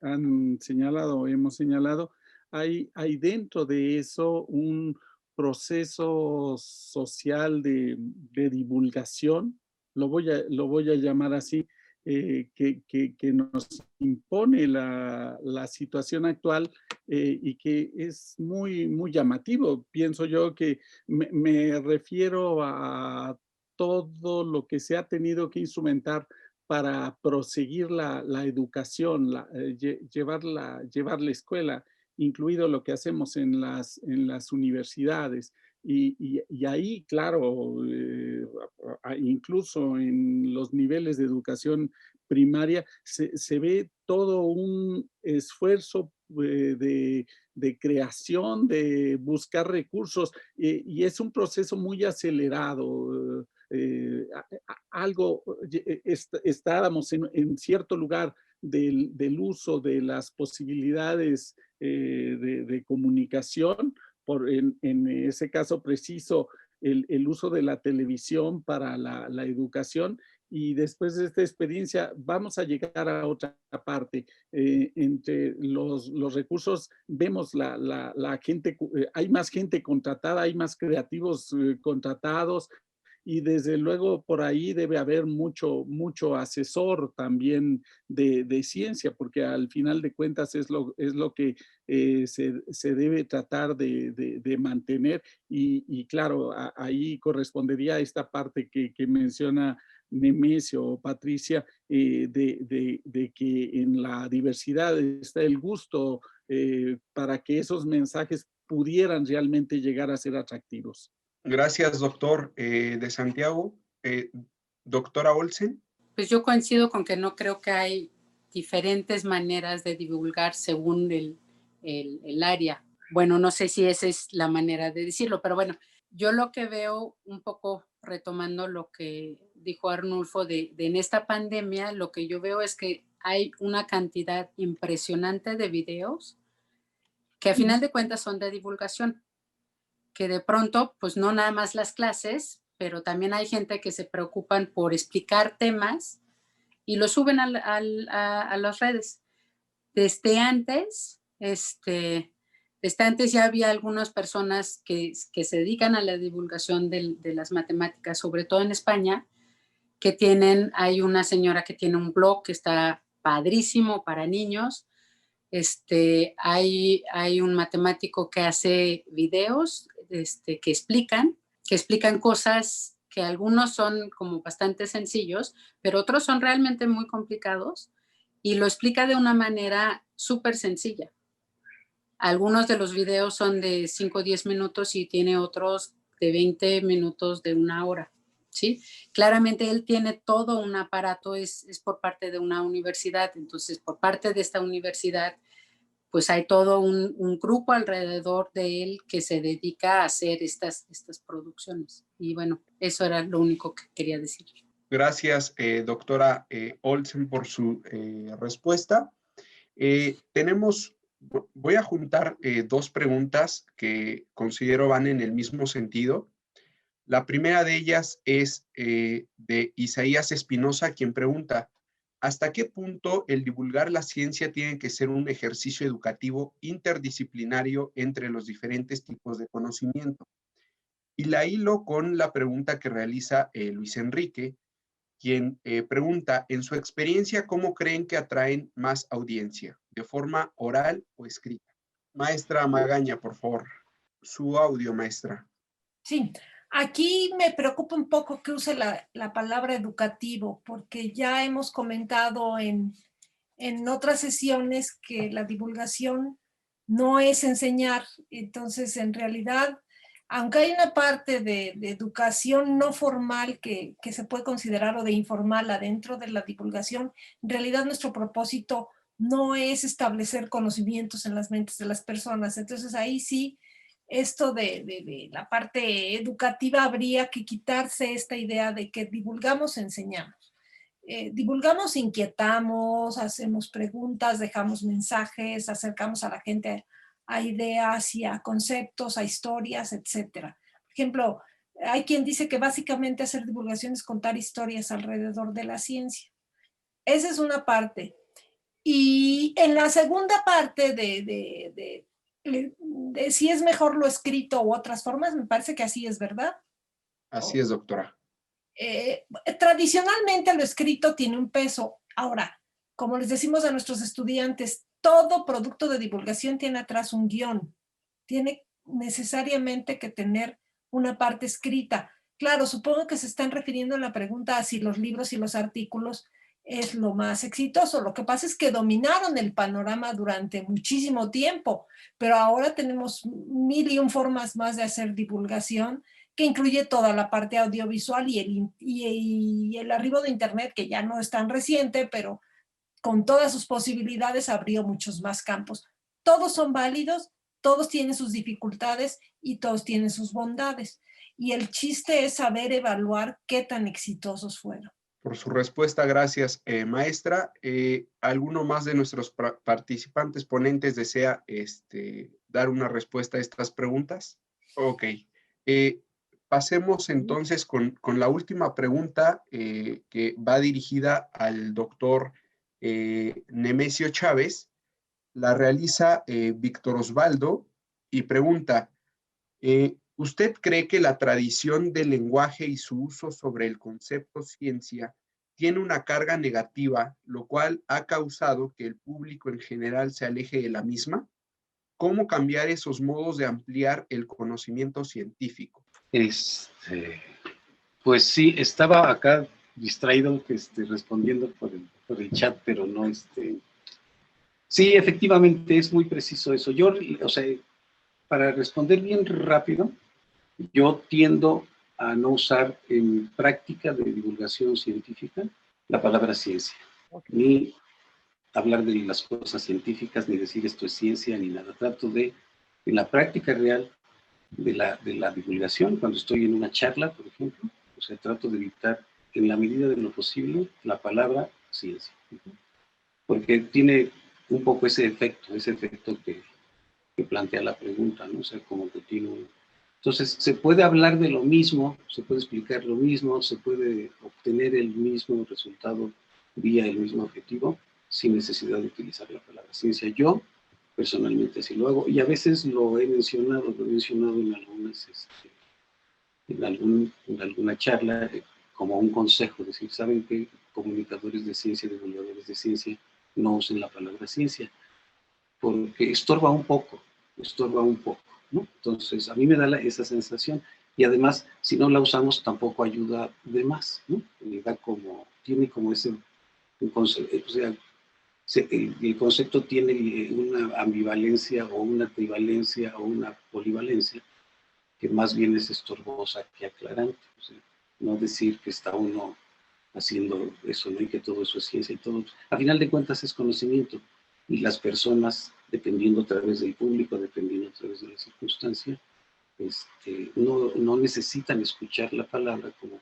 han señalado, hemos señalado, hay dentro de eso un proceso social de divulgación, lo voy a llamar así, que nos impone la situación actual, y que es muy llamativo. Pienso yo que me refiero a todo lo que se ha tenido que instrumentar para proseguir la educación, llevar la escuela, incluido lo que hacemos en las universidades. Y ahí, claro, incluso en los niveles de educación primaria, se ve todo un esfuerzo de creación, de buscar recursos, y es un proceso muy acelerado. Estábamos en cierto lugar del uso de las posibilidades de comunicación, en ese caso preciso, el uso de la televisión para la educación. Y después de esta experiencia vamos a llegar a otra parte. Entre los recursos vemos la gente, hay más gente contratada, hay más creativos contratados, y desde luego por ahí debe haber mucho asesor también de ciencia, porque al final de cuentas es lo que se debe tratar de mantener. Y claro, ahí correspondería a esta parte que menciona Nemesio o Patricia, de que en la diversidad está el gusto para que esos mensajes pudieran realmente llegar a ser atractivos. Gracias, doctor de Santiago. Doctora Olsen. Pues yo coincido con que no creo que hay diferentes maneras de divulgar según el área. Bueno, no sé si esa es la manera de decirlo, pero bueno, yo lo que veo, un poco retomando lo que dijo Arnulfo en esta pandemia, lo que yo veo es que hay una cantidad impresionante de videos que a final de cuentas son de divulgación, que de pronto, pues no nada más las clases, pero también hay gente que se preocupan por explicar temas y lo suben a las redes. Desde antes ya había algunas personas que se dedican a la divulgación de las matemáticas, sobre todo en España, hay una señora que tiene un blog que está padrísimo para niños. Hay un matemático que hace videos que explican cosas que algunos son como bastante sencillos, pero otros son realmente muy complicados, y lo explica de una manera súper sencilla. Algunos de los videos son de 5 o 10 minutos y tiene otros de 20 minutos, de 1 hora, ¿sí? Claramente él tiene todo un aparato, es por parte de una universidad, entonces por parte de esta universidad pues hay todo un grupo alrededor de él que se dedica a hacer estas producciones. Y bueno, eso era lo único que quería decir. Gracias, doctora Olsen, por su respuesta. Voy a juntar 2 preguntas que considero van en el mismo sentido. La primera de ellas es de Isaías Espinosa, quien pregunta: ¿hasta qué punto el divulgar la ciencia tiene que ser un ejercicio educativo interdisciplinario entre los diferentes tipos de conocimiento? Y la hilo con la pregunta que realiza Luis Enrique, quien pregunta: en su experiencia, ¿cómo creen que atraen más audiencia? ¿De forma oral o escrita? Maestra Magaña, por favor. Su audio, maestra. Sí, aquí me preocupa un poco que use la palabra educativo, porque ya hemos comentado en otras sesiones que la divulgación no es enseñar. Entonces, en realidad, aunque hay una parte de educación no formal que se puede considerar, o de informal adentro de la divulgación, en realidad nuestro propósito no es establecer conocimientos en las mentes de las personas. Entonces, ahí sí, esto de la parte educativa, habría que quitarse esta idea de que divulgamos, enseñamos. Divulgamos, inquietamos, hacemos preguntas, dejamos mensajes, acercamos a la gente a ideas y a conceptos, a historias, etc. Por ejemplo, hay quien dice que básicamente hacer divulgación es contar historias alrededor de la ciencia. Esa es una parte. Y en la segunda parte de si es mejor lo escrito u otras formas, me parece que así es, ¿verdad? Así es, doctora. Tradicionalmente lo escrito tiene un peso. Ahora, como les decimos a nuestros estudiantes, todo producto de divulgación tiene atrás un guión. Tiene necesariamente que tener una parte escrita. Claro, supongo que se están refiriendo en la pregunta a si los libros y los artículos es lo más exitoso. Lo que pasa es que dominaron el panorama durante muchísimo tiempo, pero ahora tenemos 1001 formas más de hacer divulgación, que incluye toda la parte audiovisual y el arribo de Internet, que ya no es tan reciente, pero con todas sus posibilidades abrió muchos más campos. Todos son válidos, todos tienen sus dificultades y todos tienen sus bondades. Y el chiste es saber evaluar qué tan exitosos fueron. Por su respuesta, gracias, ¿Alguno más de nuestros participantes ponentes desea dar una respuesta a estas preguntas? Ok. Pasemos entonces con la última pregunta que va dirigida al doctor Nemesio Chávez. La realiza Víctor Osvaldo y pregunta, ¿usted cree que la tradición del lenguaje y su uso sobre el concepto ciencia tiene una carga negativa, lo cual ha causado que el público en general se aleje de la misma? ¿Cómo cambiar esos modos de ampliar el conocimiento científico? Pues sí, estaba acá distraído respondiendo por el chat, pero no. Sí, efectivamente, es muy preciso eso. Yo, o sea, para responder bien rápido, yo tiendo a no usar en práctica de divulgación científica la palabra ciencia, ni hablar de las cosas científicas, ni decir esto es ciencia, ni nada. Trato de, en la práctica real de la divulgación, cuando estoy en una charla, por ejemplo, o sea, trato de evitar, en la medida de lo posible, la palabra ciencia. Porque tiene un poco ese efecto que plantea la pregunta, ¿no? O sea, como que tiene un... Entonces, se puede hablar de lo mismo, se puede explicar lo mismo, se puede obtener el mismo resultado vía el mismo objetivo, sin necesidad de utilizar la palabra ciencia. Yo, personalmente, así lo hago, y a veces lo he mencionado en algunas, en alguna charla, como un consejo, es decir, ¿saben qué? Comunicadores de ciencia, divulgadores de ciencia, no usen la palabra ciencia, porque estorba un poco, ¿no? Entonces, a mí me da esa sensación, y además, si no la usamos, tampoco ayuda de más, ¿no? Tiene como ese, o sea, el concepto tiene una ambivalencia, o una trivalencia, o una polivalencia, que más bien es estorbosa que aclarante. O sea, no decir que está uno haciendo eso, ¿no? Y que todo eso es ciencia y todo. A final de cuentas es conocimiento. Y las personas, dependiendo a través del público, dependiendo a través de la circunstancia, no necesitan escuchar la palabra como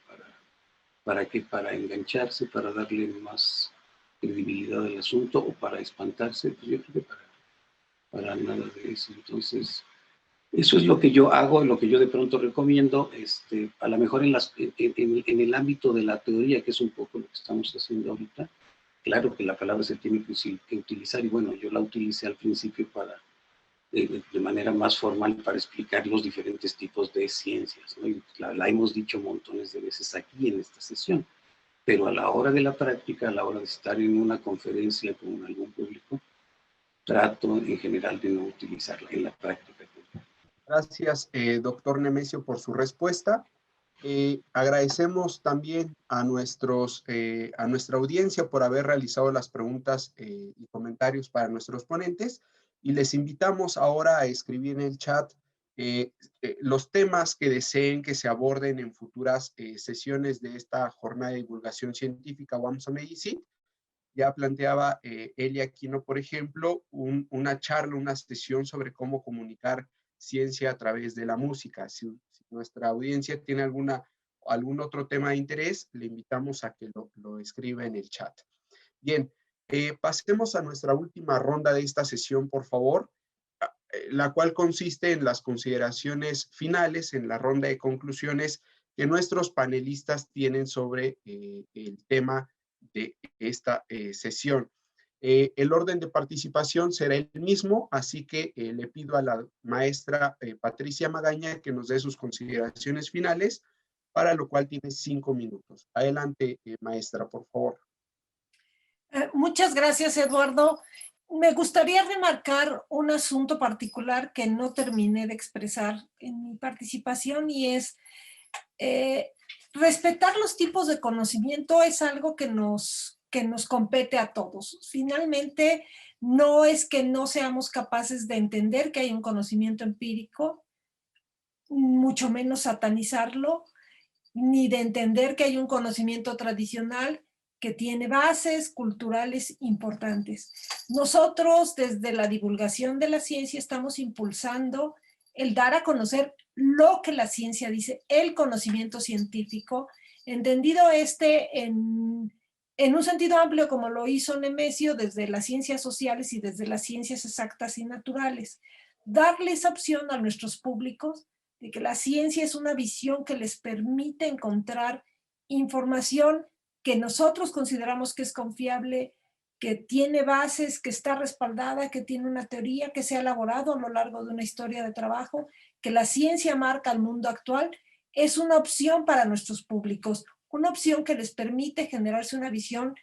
para engancharse, para darle más credibilidad al asunto o para espantarse. Pues yo creo que para nada de eso. Entonces, eso es lo que yo hago, lo que yo de pronto recomiendo, a lo mejor en el ámbito de la teoría, que es un poco lo que estamos haciendo ahorita. Claro que la palabra se tiene que utilizar, y bueno, yo la utilicé al principio de manera más formal para explicar los diferentes tipos de ciencias, ¿no? Y la hemos dicho montones de veces aquí en esta sesión, pero a la hora de la práctica, a la hora de estar en una conferencia con algún público, trato en general de no utilizarla en la práctica. Gracias, doctor Nemesio, por su respuesta. Agradecemos también a nuestra audiencia por haber realizado las preguntas y comentarios para nuestros ponentes, y les invitamos ahora a escribir en el chat los temas que deseen que se aborden en futuras sesiones de esta jornada de divulgación científica WAMSO Medicine. Ya planteaba Elia Aquino, por ejemplo, una charla, una sesión sobre cómo comunicar ciencia a través de la música. Si nuestra audiencia tiene algún otro tema de interés, le invitamos a que lo escriba en el chat. Bien, pasemos a nuestra última ronda de esta sesión, por favor, la cual consiste en las consideraciones finales, en la ronda de conclusiones que nuestros panelistas tienen sobre el tema de esta sesión. El orden de participación será el mismo, así que le pido a la maestra Patricia Magaña que nos dé sus consideraciones finales, para lo cual tiene 5 minutos. Adelante, maestra, por favor. Muchas gracias, Eduardo. Me gustaría remarcar un asunto particular que no terminé de expresar en mi participación, y es respetar los tipos de conocimiento. Es algo que nos compete a todos. Finalmente, no es que no seamos capaces de entender que hay un conocimiento empírico, mucho menos satanizarlo, ni de entender que hay un conocimiento tradicional que tiene bases culturales importantes. Nosotros, desde la divulgación de la ciencia, estamos impulsando el dar a conocer lo que la ciencia dice, el conocimiento científico, entendido en un sentido amplio, como lo hizo Nemesio, desde las ciencias sociales y desde las ciencias exactas y naturales. darle esa opción a nuestros públicos de que la ciencia es una visión que les permite encontrar información que nosotros consideramos que es confiable, que tiene bases, que está respaldada, que tiene una teoría que se ha elaborado a lo largo de una historia de trabajo, que la ciencia marca al mundo actual, es una opción para nuestros públicos, una opción que les permite generarse una visión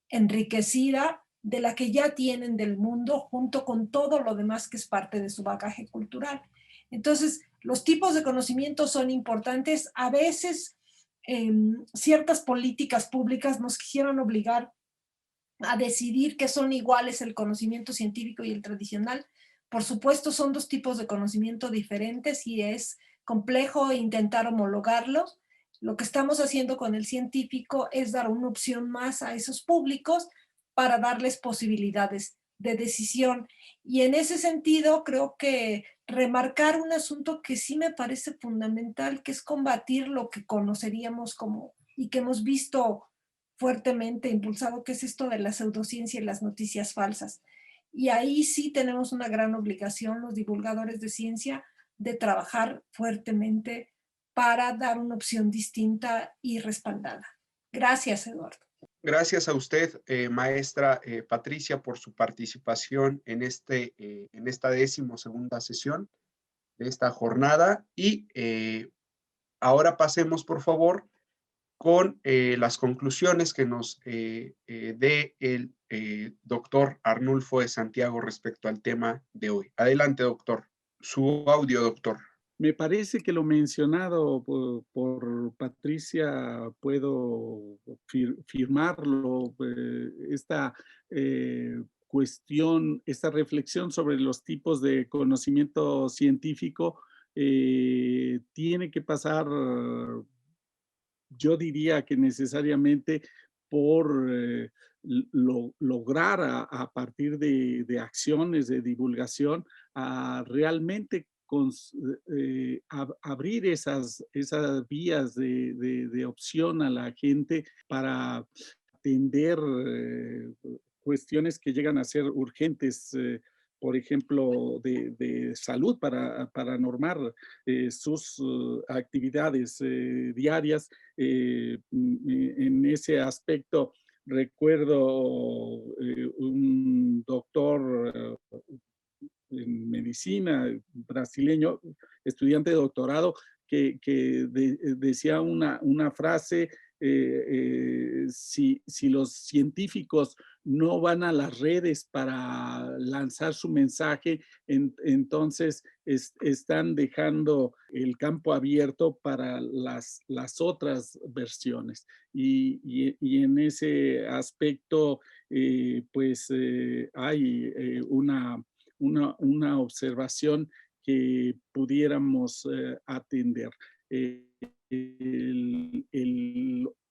enriquecida de la que ya tienen del mundo, junto con todo lo demás que es parte de su bagaje cultural. Entonces, los tipos de conocimiento son importantes. A veces, ciertas políticas públicas nos quisieron obligar a decidir que son iguales el conocimiento científico y el tradicional. Por supuesto, son dos tipos de conocimiento diferentes y es complejo intentar homologarlos. Lo que estamos haciendo con el científico es dar una opción más a esos públicos para darles posibilidades de decisión. Y en ese sentido, creo que remarcar un asunto que sí me parece fundamental, que es combatir lo que conoceríamos como, y que hemos visto fuertemente impulsado, que es esto de la pseudociencia y las noticias falsas. Y ahí sí tenemos una gran obligación, los divulgadores de ciencia, de trabajar fuertemente para dar una opción distinta y respaldada. Gracias, Eduardo. Gracias a usted, maestra Patricia, por su participación en esta 12ª sesión de esta jornada. Y ahora pasemos, por favor, con las conclusiones que nos dé el doctor Arnulfo de Santiago respecto al tema de hoy. Adelante, doctor. Su audio, doctor. Me parece que lo mencionado por Patricia puedo firmarlo, esta cuestión, esta reflexión sobre los tipos de conocimiento científico tiene que pasar, yo diría que necesariamente por lograr a partir de acciones de divulgación a realmente abrir esas vías de opción a la gente para atender cuestiones que llegan a ser urgentes, por ejemplo, de salud para normar sus actividades diarias. En ese aspecto, recuerdo un doctor en medicina brasileño, estudiante de doctorado, que decía una frase, si los científicos no van a las redes para lanzar su mensaje, entonces están dejando el campo abierto para las otras versiones. Y en ese aspecto, pues hay una observación que pudiéramos atender. El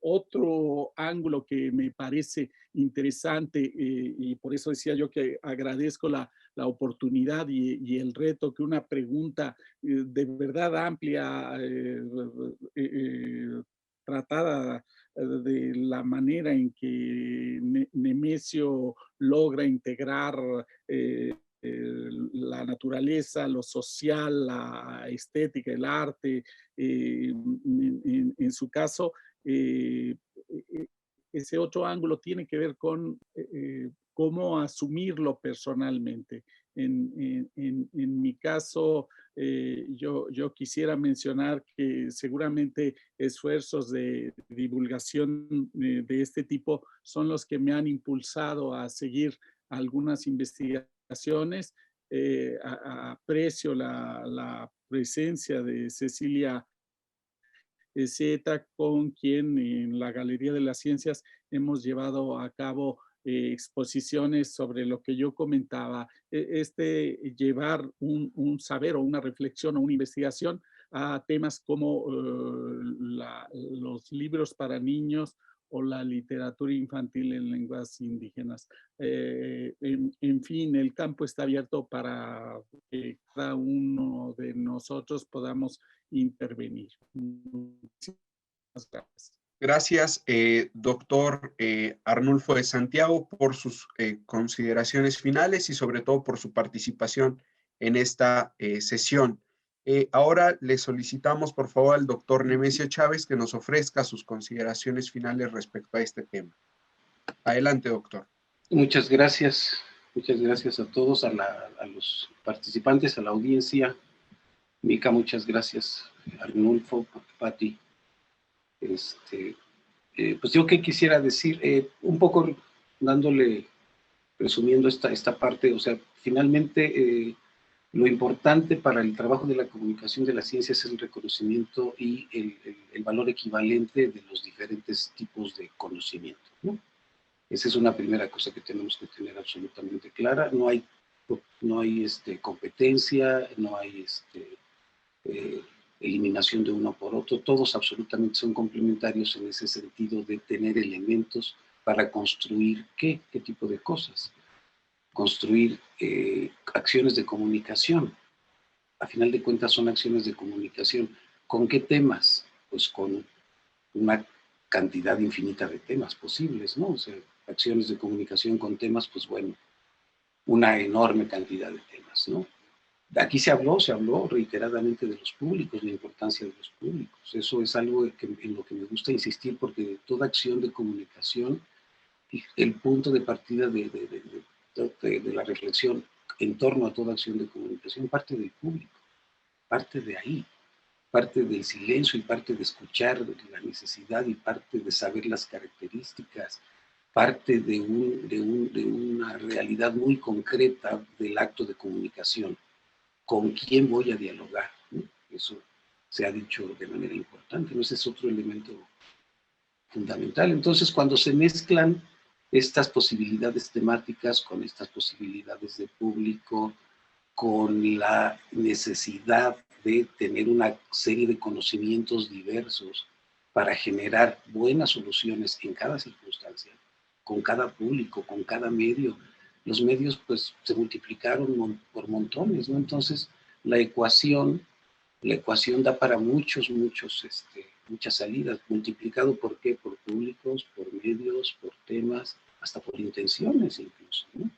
otro ángulo que me parece interesante, y por eso decía yo que agradezco la oportunidad y el reto, que una pregunta de verdad amplia, tratada de la manera en que Nemesio logra integrar la naturaleza, lo social, la estética, el arte. En su caso, ese otro ángulo tiene que ver con cómo asumirlo personalmente. En mi caso, yo quisiera mencionar que seguramente esfuerzos de divulgación de este tipo son los que me han impulsado a seguir algunas investigaciones. Aprecio la presencia de Cecilia Zeta, con quien en la Galería de las Ciencias hemos llevado a cabo exposiciones sobre lo que yo comentaba, llevar un saber o una reflexión o una investigación a temas como los libros para niños o la literatura infantil en lenguas indígenas. En fin, el campo está abierto para que cada uno de nosotros podamos intervenir. Muchísimas gracias. Gracias, doctor Arnulfo de Santiago, por sus consideraciones finales y sobre todo por su participación en esta sesión. Ahora le solicitamos, por favor, al doctor Nemesio Chávez que nos ofrezca sus consideraciones finales respecto a este tema. Adelante, doctor. Muchas gracias a todos, a los participantes, a la audiencia. Mica, muchas gracias. Arnulfo, Pati. Pues yo qué quisiera decir, un poco resumiendo esta parte, o sea, finalmente lo importante para el trabajo de la comunicación de la ciencia es el reconocimiento y el valor equivalente de los diferentes tipos de conocimiento, ¿no? Esa es una primera cosa que tenemos que tener absolutamente clara. No hay competencia, no hay eliminación de uno por otro. Todos absolutamente son complementarios en ese sentido de tener elementos para construir ¿qué tipo de cosas? Construir acciones de comunicación. A final de cuentas son acciones de comunicación. ¿Con qué temas? Pues con una cantidad infinita de temas posibles, ¿no? O sea, acciones de comunicación con temas, pues bueno, una enorme cantidad de temas, ¿no? Aquí se habló reiteradamente de los públicos, la importancia de los públicos. Eso es algo en lo que me gusta insistir, porque de toda acción de comunicación, el punto de partida de la reflexión en torno a toda acción de comunicación parte del público, parte de ahí, parte del silencio y parte de escuchar la necesidad y parte de saber las características, parte de una realidad muy concreta del acto de comunicación. ¿Con quién voy a dialogar? ¿No? Eso se ha dicho de manera importante, ¿no? Ese es otro elemento fundamental. Entonces, cuando se mezclan estas posibilidades temáticas con estas posibilidades de público, con la necesidad de tener una serie de conocimientos diversos para generar buenas soluciones en cada circunstancia, con cada público, con cada medio. Los medios pues se multiplicaron por montones, ¿no? Entonces la ecuación da para muchas salidas, multiplicado ¿por qué? Por públicos, por medios, por temas, hasta por intenciones incluso, ¿no?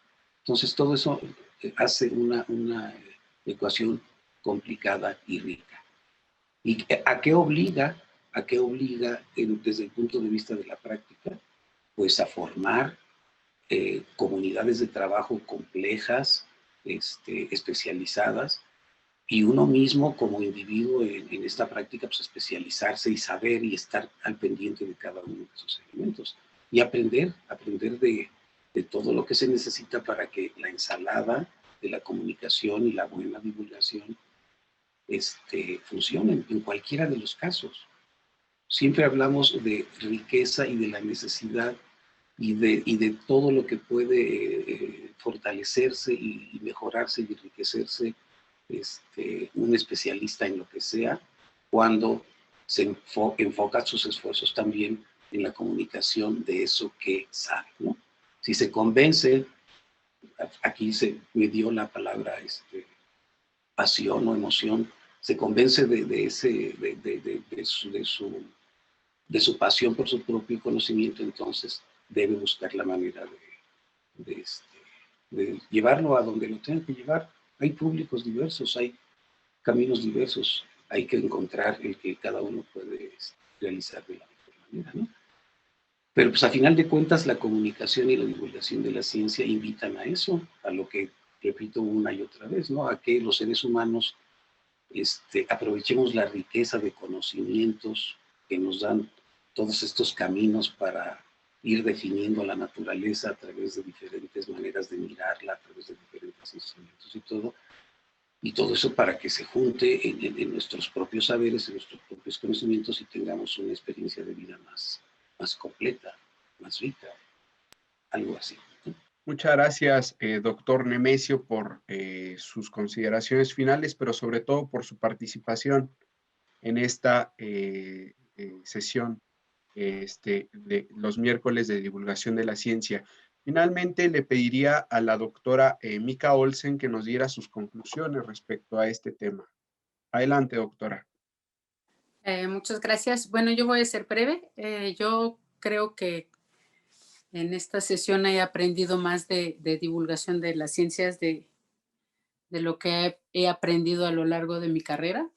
Entonces todo eso hace una ecuación complicada y rica. ¿Y a qué obliga? Desde el punto de vista de la práctica? Pues a formar comunidades de trabajo complejas, especializadas, y uno mismo como individuo en esta práctica, pues especializarse y saber y estar al pendiente de cada uno de esos elementos. Y aprender de todo lo que se necesita para que la ensalada de la comunicación y la buena divulgación funcionen en cualquiera de los casos. Siempre hablamos de riqueza y de la necesidad y de todo lo que puede fortalecerse y mejorarse y enriquecerse un especialista en lo que sea, cuando se enfoca sus esfuerzos también en la comunicación de eso que sabe, ¿no? Si se convence, aquí me dio la palabra pasión o emoción, se convence de su pasión por su propio conocimiento, entonces debe buscar la manera de llevarlo a donde lo tenga que llevar. Hay públicos diversos, hay caminos diversos, hay que encontrar el que cada uno puede realizar de la mejor manera, ¿no? Pero pues a final de cuentas la comunicación y la divulgación de la ciencia invitan a eso, a lo que repito una y otra vez, ¿no? A que los seres humanos aprovechemos la riqueza de conocimientos que nos dan todos estos caminos para ir definiendo la naturaleza a través de diferentes maneras de mirarla, a través de diferentes instrumentos y todo eso para que se junte en nuestros propios saberes, en nuestros propios conocimientos y tengamos una experiencia de vida más completa, más rica, algo así, ¿no? Muchas gracias, doctor Nemesio, por sus consideraciones finales, pero sobre todo por su participación en esta sesión de los miércoles de divulgación de la ciencia. Finalmente, le pediría a la doctora Mica Olsen que nos diera sus conclusiones respecto a este tema. Adelante, doctora. Muchas gracias. Bueno, yo voy a ser breve. Yo creo que en esta sesión he aprendido más de divulgación de las ciencias, de lo que he aprendido a lo largo de mi carrera.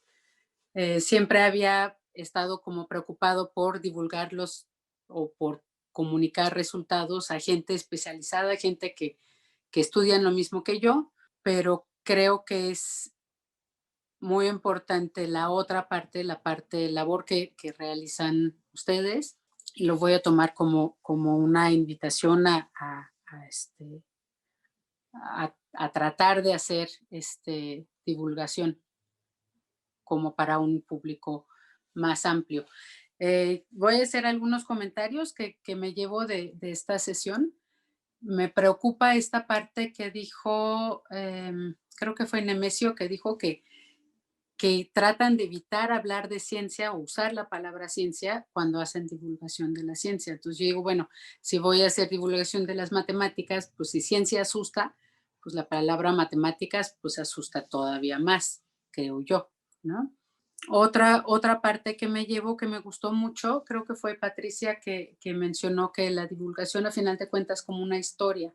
Siempre había estado como preocupado por divulgarlos o por comunicar resultados a gente especializada, gente que estudian lo mismo que yo, pero creo que es muy importante la otra parte, la parte labor que realizan ustedes, y lo voy a tomar como una invitación a tratar de hacer divulgación como para un público más amplio. Voy a hacer algunos comentarios que me llevo de esta sesión. Me preocupa esta parte que dijo, creo que fue Nemesio, que dijo que tratan de evitar hablar de ciencia o usar la palabra ciencia cuando hacen divulgación de la ciencia. Entonces yo digo, bueno, si voy a hacer divulgación de las matemáticas, pues si ciencia asusta, pues la palabra matemáticas pues asusta todavía más, creo yo, ¿no? Otra parte que me llevo, que me gustó mucho, creo que fue Patricia que mencionó que la divulgación a final de cuentas como una historia.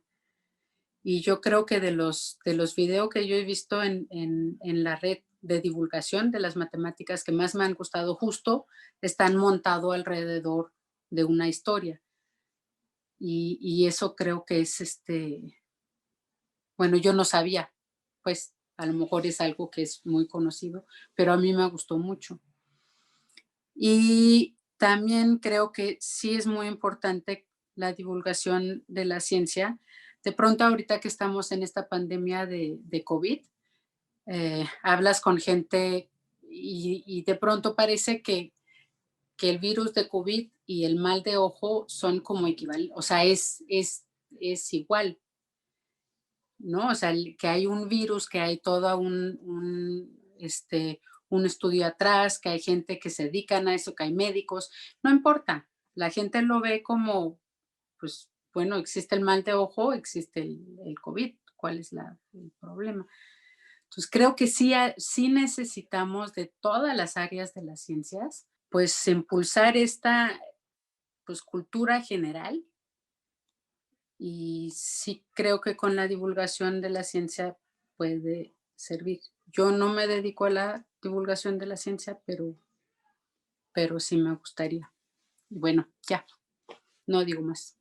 Y yo creo que de los videos que yo he visto en la red de divulgación de las matemáticas que más me han gustado, justo están montados alrededor de una historia. Y eso creo que es bueno, yo no sabía, pues a lo mejor es algo que es muy conocido, pero a mí me gustó mucho. Y también creo que sí es muy importante la divulgación de la ciencia. De pronto ahorita que estamos en esta pandemia de COVID, hablas con gente y de pronto parece que el virus de COVID y el mal de ojo son como equivalentes, o sea, es igual, ¿no? O sea, que hay un virus, que hay todo un estudio atrás, que hay gente que se dedican a eso, que hay médicos, no importa, la gente lo ve como, pues, bueno, existe el mal de ojo, existe el COVID, ¿cuál es el problema? Entonces, creo que sí necesitamos de todas las áreas de las ciencias, pues, impulsar esta, pues, cultura general. Y sí creo que con la divulgación de la ciencia puede servir. Yo no me dedico a la divulgación de la ciencia, pero sí me gustaría. Bueno, ya, no digo más.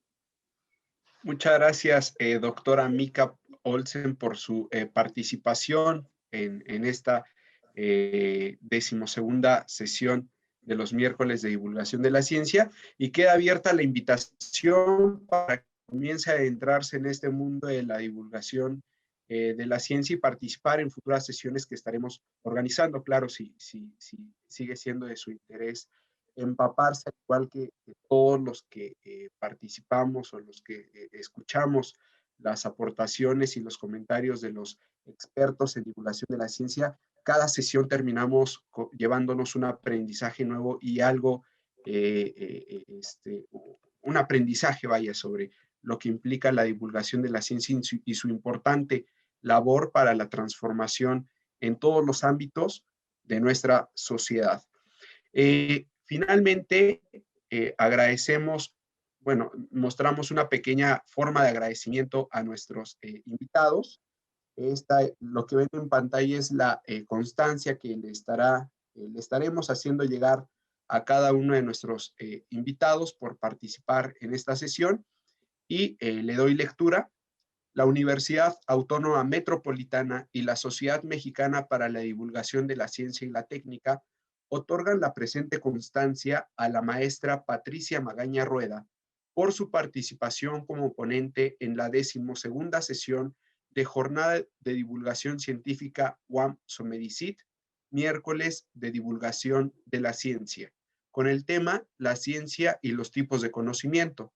Muchas gracias, doctora Mika Olsen, por su participación en esta 12ª sesión de los miércoles de divulgación de la ciencia, y queda abierta la invitación para que comience a adentrarse en este mundo de la divulgación de la ciencia y participar en futuras sesiones que estaremos organizando. Claro, si sigue siendo de su interés empaparse, al igual que todos los que participamos o los que escuchamos las aportaciones y los comentarios de los expertos en divulgación de la ciencia. Cada sesión terminamos llevándonos un aprendizaje nuevo y algo, un aprendizaje, vaya, sobre lo que implica la divulgación de la ciencia y su importante labor para la transformación en todos los ámbitos de nuestra sociedad. Finalmente, agradecemos, bueno, mostramos una pequeña forma de agradecimiento a nuestros invitados. Lo que ven en pantalla es la constancia que le estaremos haciendo llegar a cada uno de nuestros invitados por participar en esta sesión, y le doy lectura. La Universidad Autónoma Metropolitana y la Sociedad Mexicana para la Divulgación de la Ciencia y la Técnica otorgan la presente constancia a la maestra Patricia Magaña Rueda por su participación como ponente en la 12ª sesión de Jornada de Divulgación Científica UAM Somedicit, miércoles de divulgación de la ciencia, con el tema La ciencia y los tipos de conocimiento.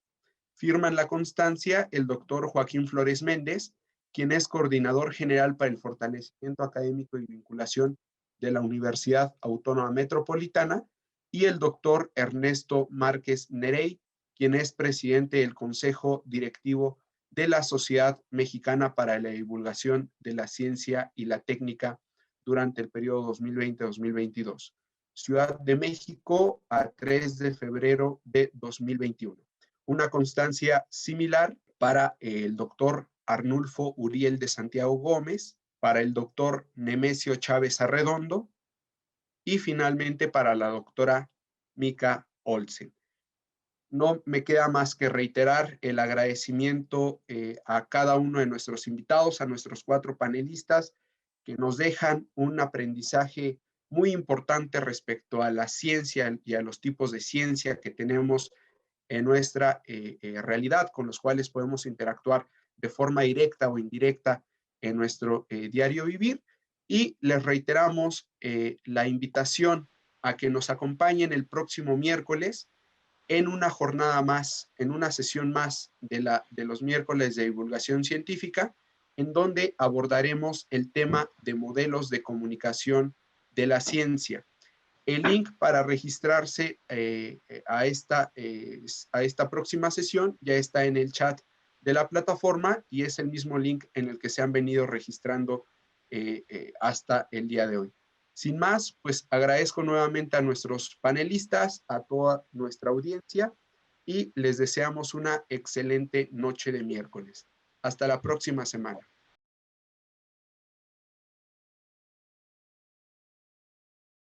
Firman la constancia el doctor Joaquín Flores Méndez, quien es coordinador general para el fortalecimiento académico y vinculación de la Universidad Autónoma Metropolitana, y el doctor Ernesto Márquez Nerey, quien es presidente del Consejo Directivo de la Sociedad Mexicana para la Divulgación de la Ciencia y la Técnica durante el periodo 2020-2022. Ciudad de México, a 3 de febrero de 2021. Una constancia similar para el doctor Arnulfo Uriel de Santiago Gómez, para el doctor Nemesio Chávez Arredondo y finalmente para la doctora Mika Olsen. No me queda más que reiterar el agradecimiento a cada uno de nuestros invitados, a nuestros 4 panelistas, que nos dejan un aprendizaje muy importante respecto a la ciencia y a los tipos de ciencia que tenemos en nuestra realidad, con los cuales podemos interactuar de forma directa o indirecta en nuestro diario vivir. Y les reiteramos la invitación a que nos acompañen el próximo miércoles en una jornada más, en una sesión más de los miércoles de divulgación científica, en donde abordaremos el tema de modelos de comunicación de la ciencia. El link para registrarse a esta próxima sesión ya está en el chat de la plataforma y es el mismo link en el que se han venido registrando hasta el día de hoy. Sin más, pues agradezco nuevamente a nuestros panelistas, a toda nuestra audiencia y les deseamos una excelente noche de miércoles. Hasta la próxima semana.